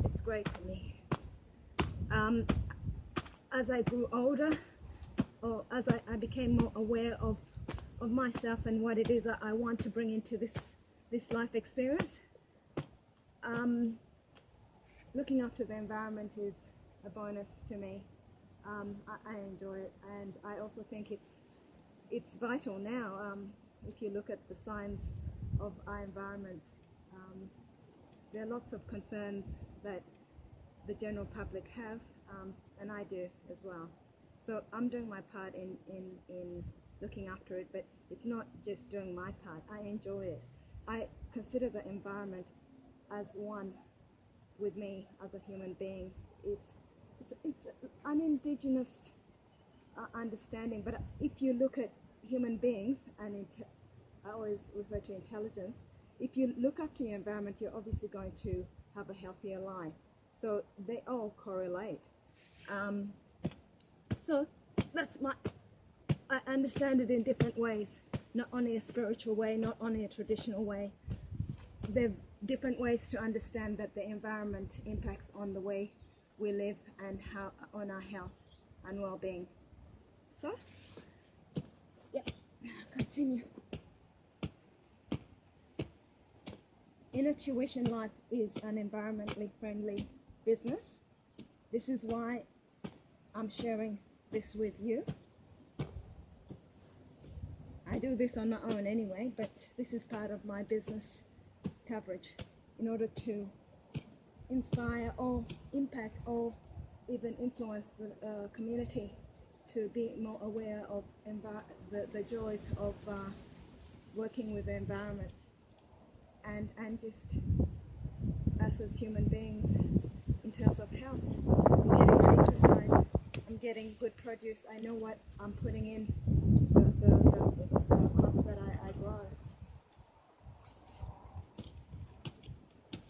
It's great for me. As I grew older, or as I became more aware of myself and what it is I want to bring into this life experience, looking after the environment is a bonus to me. I enjoy it, and I also think it's vital now. If you look at the signs of our environment, there are lots of concerns that the general public have, and I do as well. So I'm doing my part in looking after it, but it's not just doing my part. I enjoy it. I consider the environment as one with me as a human being. It's an indigenous understanding, but if you look at human beings, and I always refer to intelligence, if you look after your environment, you're obviously going to have a healthier life. So they all correlate. So that's I understand it in different ways, not only a spiritual way, not only a traditional way. There are different ways to understand that the environment impacts on the way we live and how on our health and well-being. So, yeah, continue. Inner Tuition Life is an environmentally friendly business. This is why I'm sharing this with you. I do this on my own anyway, but this is part of my business coverage in order to inspire or impact or even influence the community to be more aware of the joys of working with the environment, and just us as human beings in terms of health, getting our exercise. I'm getting good produce, I know what I'm putting in the crops that I grow.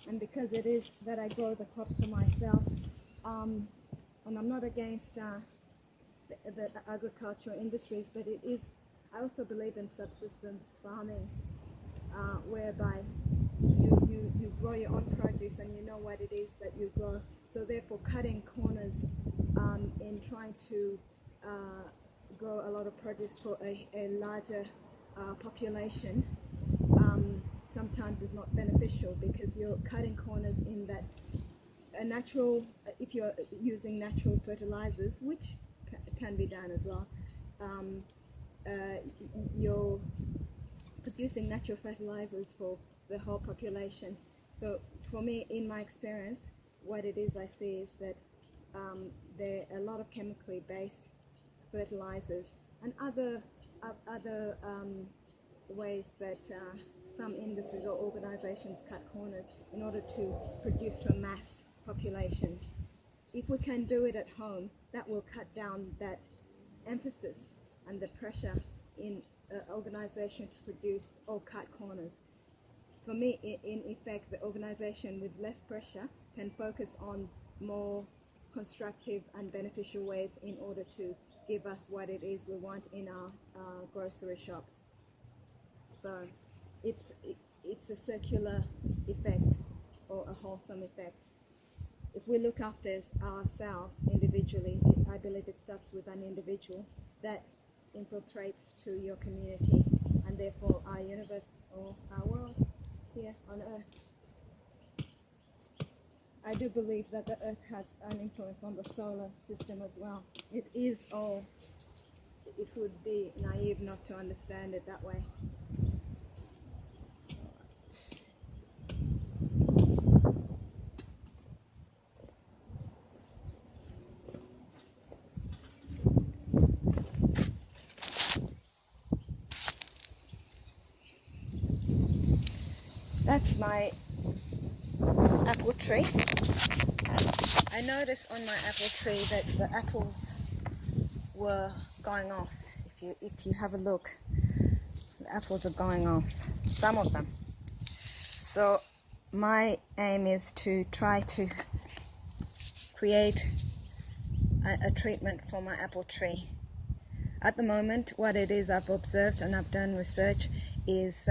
And because it is that I grow the crops for myself, and I'm not against the agricultural industries, but it is, I also believe in subsistence farming, whereby you grow your own produce and you know what it is that you grow. So therefore cutting corners in trying to grow a lot of produce for a larger population sometimes is not beneficial, because you're cutting corners in that a natural, if you're using natural fertilizers, which can be done as well, you're producing natural fertilizers for the whole population. So for me, in my experience, what it is I see is that there are a lot of chemically based fertilizers and other ways that some industries or organizations cut corners in order to produce to a mass population. If we can do it at home, that will cut down that emphasis and the pressure in an organization to produce or cut corners. For me, in effect, the organization with less pressure can focus on more constructive and beneficial ways in order to give us what it is we want in our grocery shops. So it's a circular effect, or a wholesome effect. If we look after ourselves individually, I believe it starts with an individual that infiltrates to your community and therefore our universe or our world here on Earth. I do believe that the Earth has an influence on the solar system as well. It is all, it would be naive not to understand it that way. That's my apple tree. I noticed on my apple tree that the apples were going off. If you have a look, the apples are going off, some of them. So my aim is to try to create a treatment for my apple tree. At the moment, what it is I've observed and I've done research is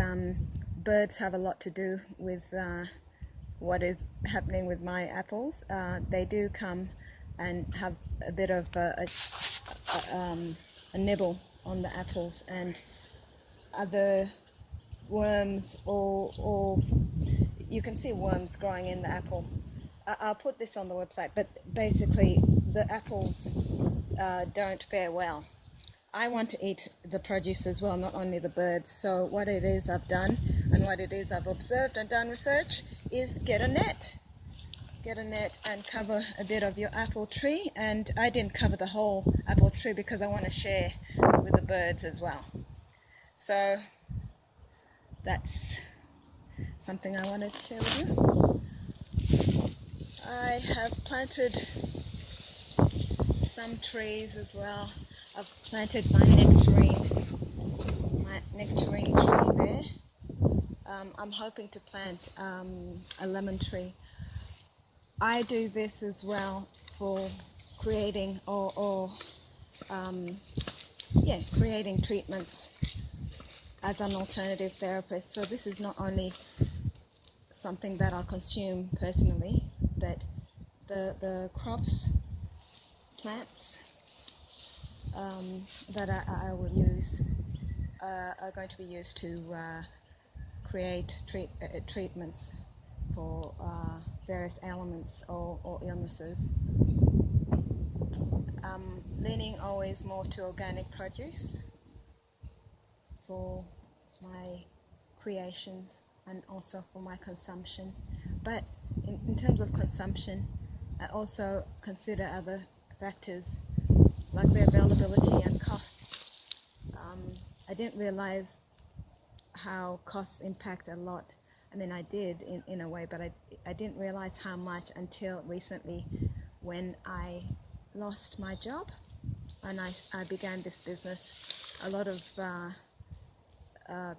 birds have a lot to do with what is happening with my apples. They do come and have a bit of a nibble on the apples, and other worms or you can see worms growing in the apple. I'll put this on the website, but basically the apples don't fare well. I want to eat the produce as well, not only the birds. So what it is I've done and what it is I've observed and done research is get a net and cover a bit of your apple tree. And I didn't cover the whole apple tree because I want to share with the birds as well. So that's something I wanted to share with you. I have planted some trees as well. I've planted my nectarine tree there. I'm hoping to plant a lemon tree. I do this as well for creating creating treatments as an alternative therapist. So this is not only something that I'll consume personally, but the crops, plants that I will use are going to be used to create treatments for various ailments or illnesses. Leaning always more to organic produce for my creations and also for my consumption. But in terms of consumption, I also consider other factors like the availability and costs. I didn't realize how costs impact a lot. I mean, I did in a way, but I didn't realize how much until recently when I lost my job. and I began this business, a lot of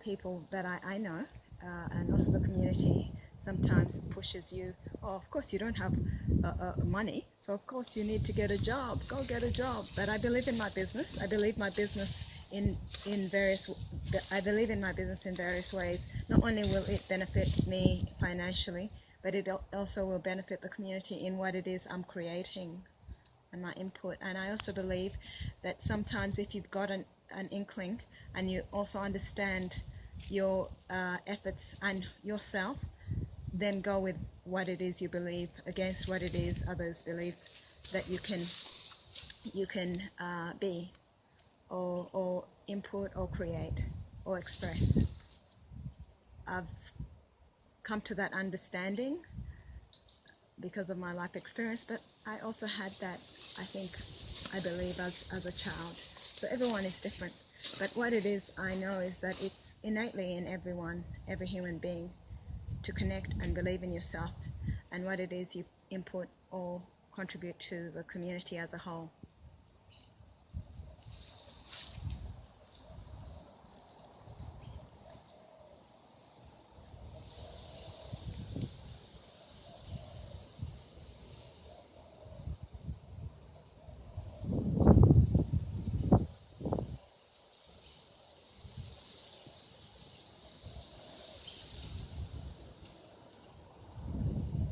people that I know and also the community sometimes pushes you, oh, of course you don't have money, so of course you need to get a job, go get a job. But I believe in my business. I believe my business I believe in my business in various ways. Not only will it benefit me financially, but it also will benefit the community in what it is I'm creating and my input. And I also believe that sometimes if you've got an inkling and you also understand your efforts and yourself, then go with what it is you believe against what it is others believe that you can be or input or create or express. I've come to that understanding because of my life experience, but I also had that, I believe, as a child. So everyone is different. But what it is, I know, is that it's innately in everyone, every human being, to connect and believe in yourself and what it is you input or contribute to the community as a whole.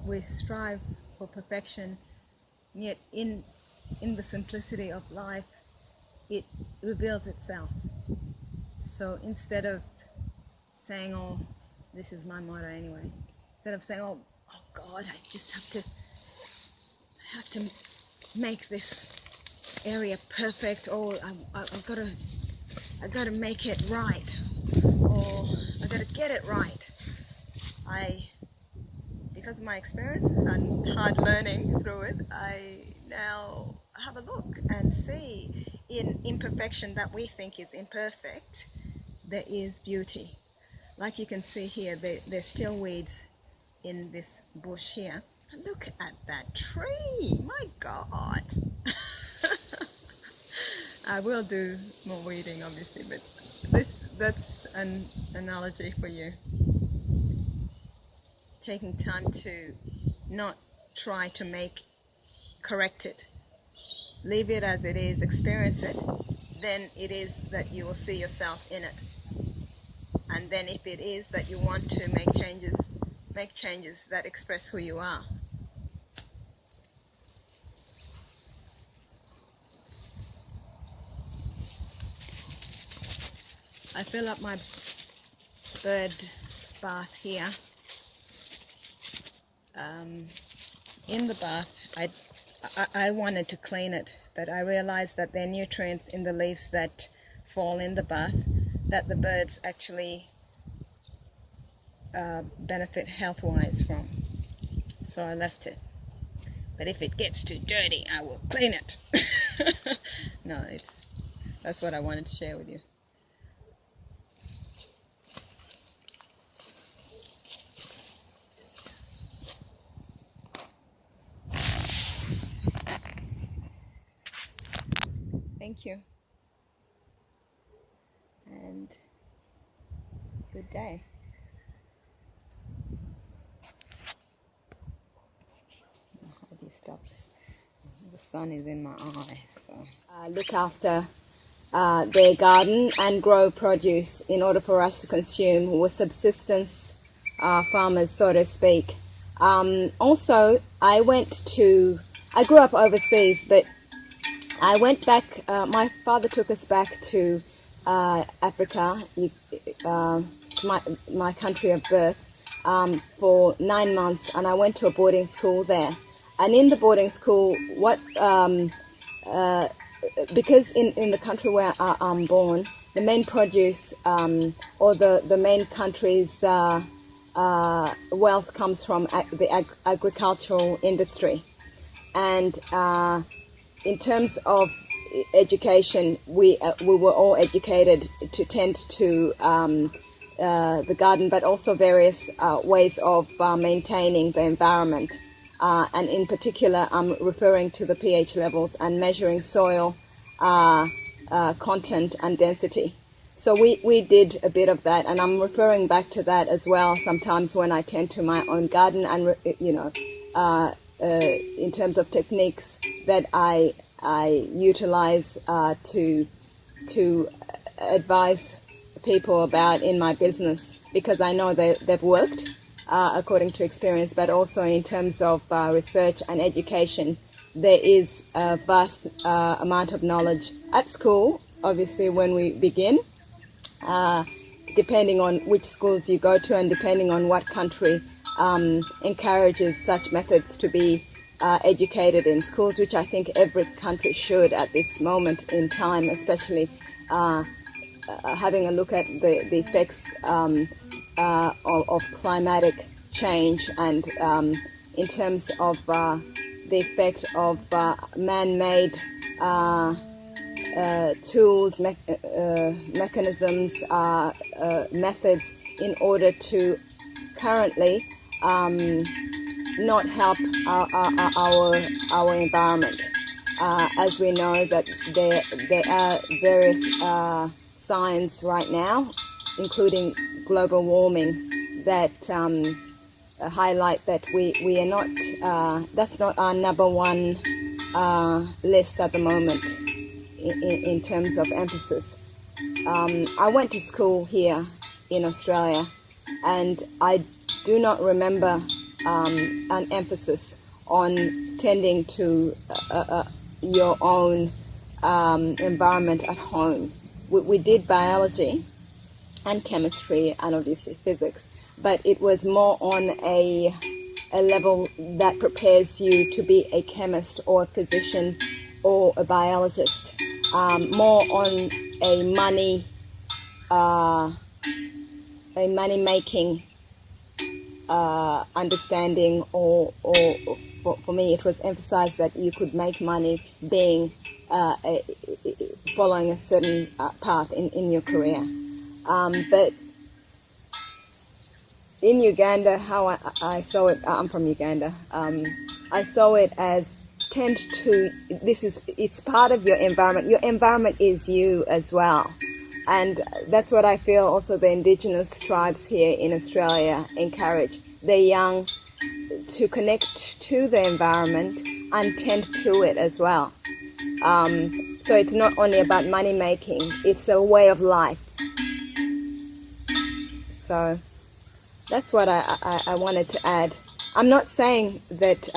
We strive for perfection, yet in the simplicity of life, it reveals itself. So instead of saying, oh, this is my motto anyway, instead of saying, oh God, I just have to make this area perfect, or I've got to make it right, or I've got to get it right. Because of my experience and hard learning through it, I now have a look and see in imperfection that we think is imperfect, there is beauty. Like you can see here, there's still weeds in this bush here. And look at that tree, my God. I will do more weeding obviously, but that's an analogy for you. Taking time to not try to correct it. Leave it as it is, experience it, then it is that you will see yourself in it. And then if it is that you want to make changes that express who you are. I fill up my bird bath here. In the bath, I wanted to clean it, but I realized that there are nutrients in the leaves that fall in the bath that the birds actually benefit health-wise from. So I left it. But if it gets too dirty, I will clean it. No, that's what I wanted to share with you. Thank you. And good day. How do you stop? The sun is in my eyes, so. Look after their garden and grow produce in order for us to consume. We're subsistence farmers, so to speak. Also, I grew up overseas, but I went back, my father took us back to Africa, my country of birth, for 9 months, and I went to a boarding school there. And in the boarding school, because in the country where I'm born, the main produce or the main country's wealth comes from the agricultural industry. And in terms of education, we were all educated to tend to the garden, but also various ways of maintaining the environment. And in particular, I'm referring to the pH levels and measuring soil content and density. So we did a bit of that, and I'm referring back to that as well sometimes when I tend to my own garden, and in terms of techniques that I utilize to advise people about in my business, because I know they've worked according to experience, but also in terms of research and education, there is a vast amount of knowledge at school, obviously, when we begin. Depending on which schools you go to and depending on what country encourages such methods to be educated in schools, which I think every country should at this moment in time, especially having a look at the effects of climatic change, and in terms of the effect of man-made tools, mechanisms, methods in order to currently not help our environment. As we know that there are various signs right now, including global warming, that highlight that we are not, that's not our number one list at the moment in terms of emphasis. I went to school here in Australia, and I do not remember an emphasis on tending to your own environment at home. We did biology and chemistry and obviously physics, but it was more on a level that prepares you to be a chemist or a physician or a biologist, more on a money-making understanding, or for me it was emphasized that you could make money being following a certain path in your career. But in Uganda, how I saw it, I'm from Uganda, I saw it as it's part of your environment. Your environment is you as well. And that's what I feel also the indigenous tribes here in Australia encourage their young to connect to the environment and tend to it as well. So it's not only about money making, it's a way of life. So that's what I wanted to add. I'm not saying that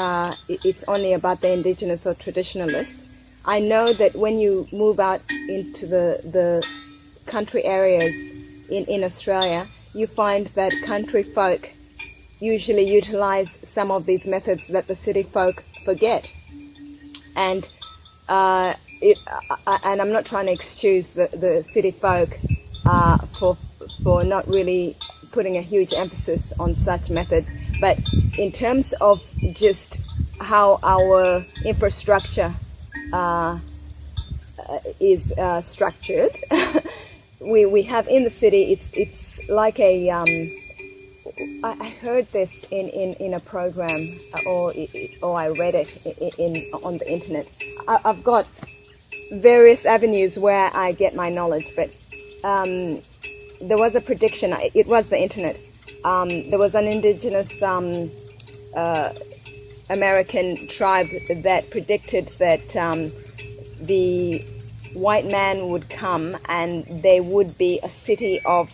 it's only about the indigenous or traditionalists. I know that when you move out into the country areas in Australia, you find that country folk usually utilize some of these methods that the city folk forget. And and I'm not trying to excuse the city folk for not really putting a huge emphasis on such methods, but in terms of just how our infrastructure is structured, we have in the city, it's like a I heard this in a program, or I read it on the internet. I've got various avenues where I get my knowledge, but there was a prediction. It was the internet. There was an indigenous American tribe that predicted that the white man would come and there would be a city of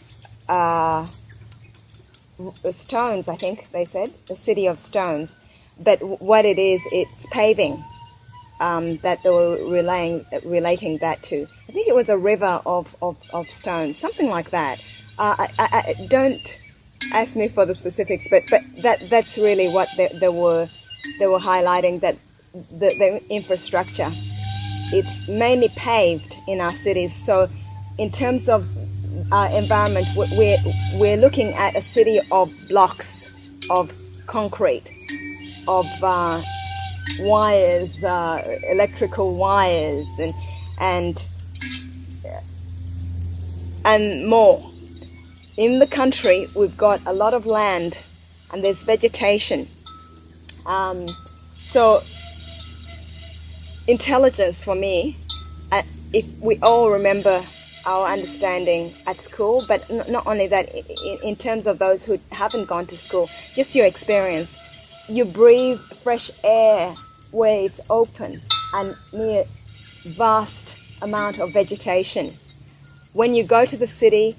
stones, I think they said, a city of stones. But what it is, it's paving that they were relating that to. I think it was a river of stones, something like that. I don't ask me for the specifics, but that's really what they were highlighting, that the infrastructure, it's mainly paved in our cities. So in terms of our environment, we're looking at a city of blocks of concrete, of wires, electrical wires, and more. In the country, we've got a lot of land and there's vegetation. So intelligence for me if we all remember our understanding at school, but not only that, in terms of those who haven't gone to school, just your experience. You breathe fresh air where it's open and near vast amount of vegetation. When you go to the city,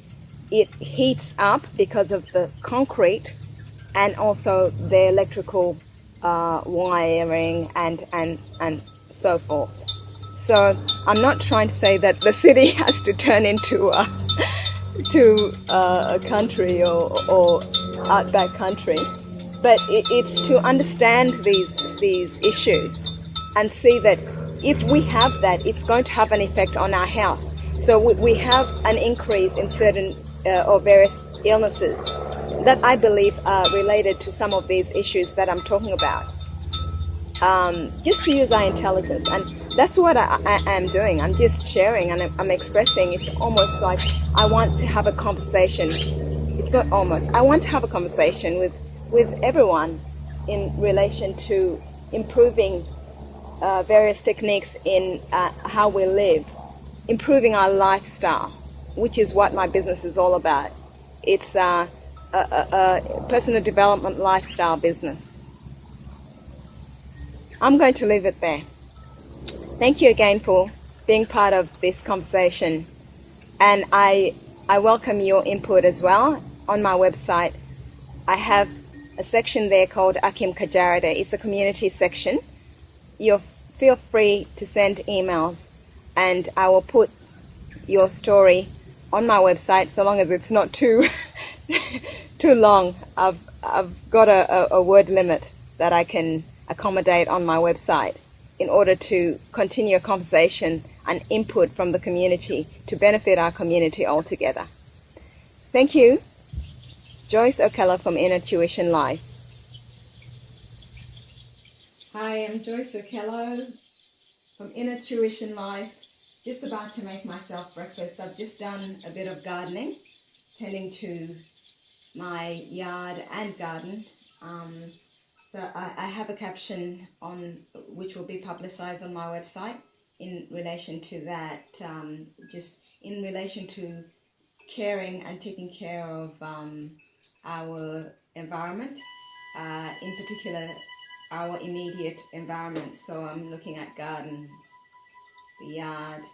it heats up because of the concrete and also the electrical wiring and so forth. So I'm not trying to say that the city has to turn into a country or outback country, but it's to understand these issues and see that if we have that, it's going to have an effect on our health. So we have an increase in certain or various illnesses that I believe are related to some of these issues that I'm talking about. Just to use our intelligence, and that's what I am doing. I'm just sharing and I'm expressing. It's almost like I want to have a conversation. It's not almost. I want to have a conversation with everyone in relation to improving various techniques in how we live, improving our lifestyle, which is what my business is all about. It's a personal development lifestyle business. I'm going to leave it there. Thank you again for being part of this conversation. And I welcome your input as well. On my website, I have a section there called Akim Kajarada. It's a community section. You feel free to send emails and I will put your story on my website so long as it's not too long. I've got a word limit that I can accommodate on my website in order to continue a conversation and input from the community to benefit our community altogether. Thank you. Joyce Okello from Inner Tuition Life. Hi, I'm Joyce Okello from Inner Tuition Life. Just about to make myself breakfast. I've just done a bit of gardening, tending to my yard and garden. So I have a caption on which will be publicized on my website in relation to that, just in relation to caring and taking care of our environment, in particular our immediate environment. So I'm looking at gardens, the yard,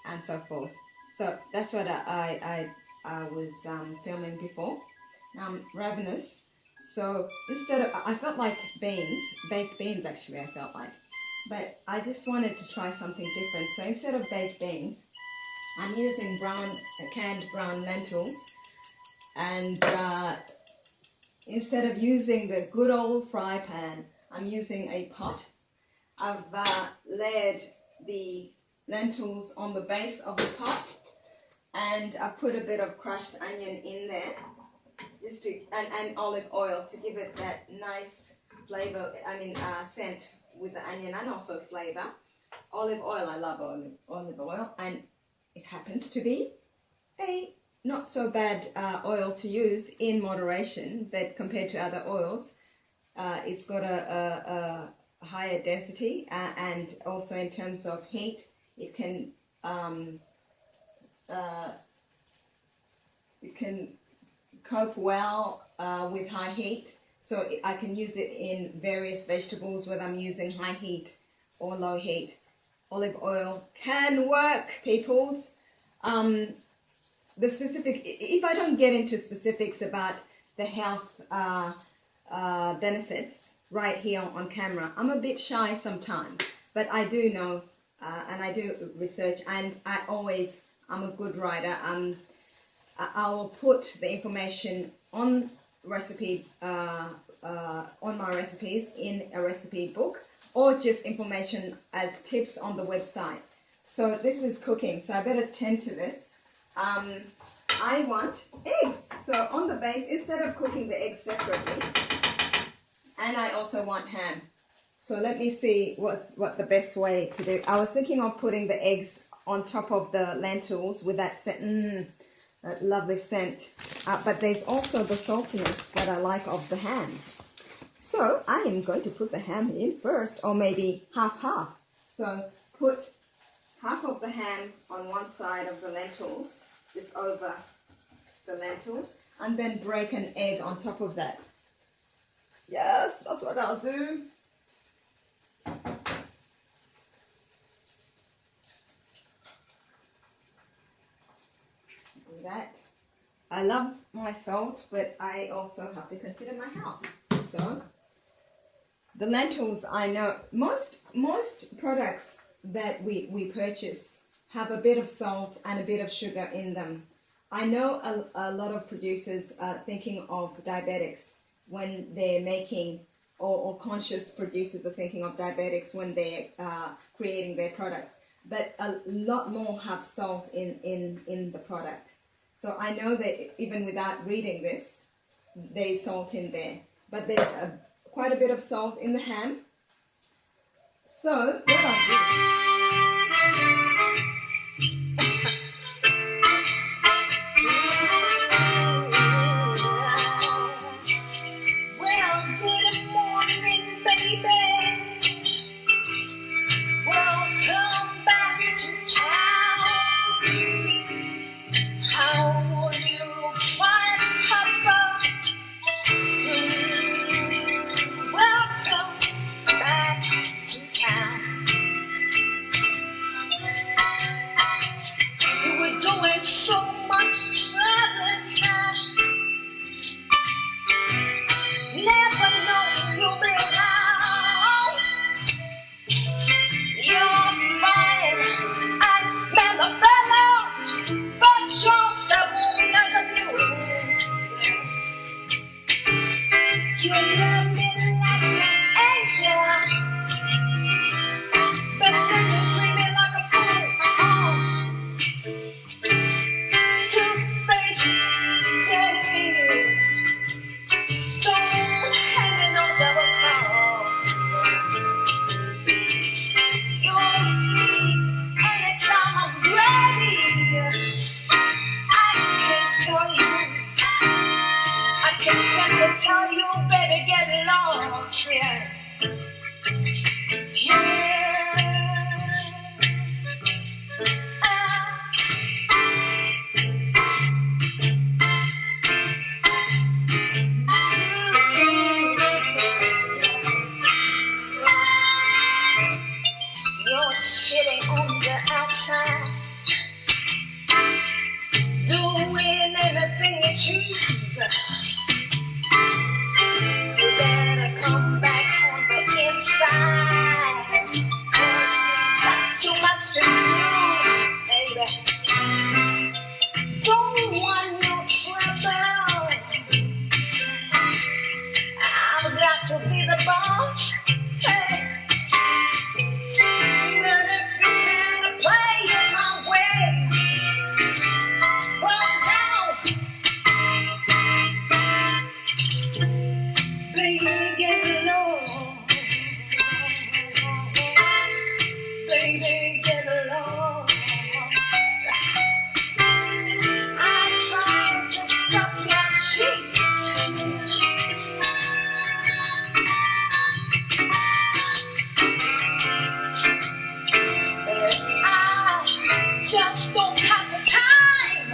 and so forth. So that's what I was filming before. Now I'm ravenous. So instead of, I felt like baked beans actually I felt like. But I just wanted to try something different. So instead of baked beans, I'm using canned brown lentils. And instead of using the good old fry pan, I'm using a pot. I've layered the lentils on the base of the pot. And I put a bit of crushed onion in there. Just to and olive oil to give it that nice flavor, scent with the onion and also flavor. Olive oil, I love olive oil, and it happens to be a not so bad oil to use in moderation, but compared to other oils, it's got a higher density and also in terms of heat, it can cope well with high heat, so I can use it in various vegetables whether I'm using high heat or low heat. Olive oil can work, peoples. The specific, if I don't get into specifics about the health benefits right here on camera, I'm a bit shy sometimes, but I do know and I do research, and I'm a good writer. I'll put the information on recipe on my recipes in a recipe book, or just information as tips on the website. So this is cooking, so I better tend to this. I want eggs, so on the base, instead of cooking the eggs separately, and I also want ham. So let me see what the best way to do. I was thinking of putting the eggs on top of the lentils with that that lovely scent, but there's also the saltiness that I like of the ham. So I am going to put the ham in first, or maybe half. So put half of the ham on one side of the lentils, just over the lentils, and then break an egg on top of that. Yes, that's what I'll do. Do that. I love my salt, but I also have to consider my health. So the lentils, I know most products that we purchase have a bit of salt and a bit of sugar in them. I know a lot of producers are thinking of diabetics when they're making, or conscious producers are thinking of diabetics when they're creating their products. But a lot more have salt in the product. So I know that even without reading this, there's salt in there. But there's quite a bit of salt in the ham. So what I'll do... Tell you, baby, get lost, yeah. You're chilling on the outside, doing anything you choose. You better come back on the inside, 'cause you got too much to lose, baby. Don't want no trouble. I've got to be the boss. Hey. But if you can't play it my way, well now, baby, get low. Baby, get low. I'm trying to stop your cheating. But I just don't have the time.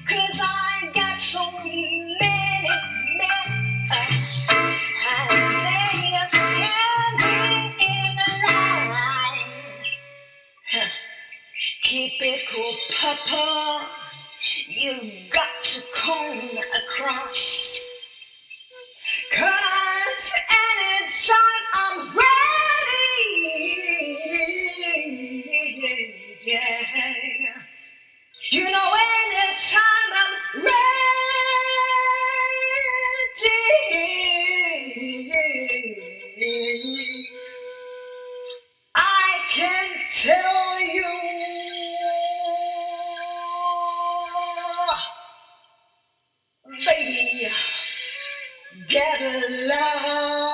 'Cause I got so many men and they are standing in line. Keep it cool, Papa. You got to come across. 'Cause anytime I'm ready, yeah. You know, anytime I'm ready, I can tell you, baby, get along.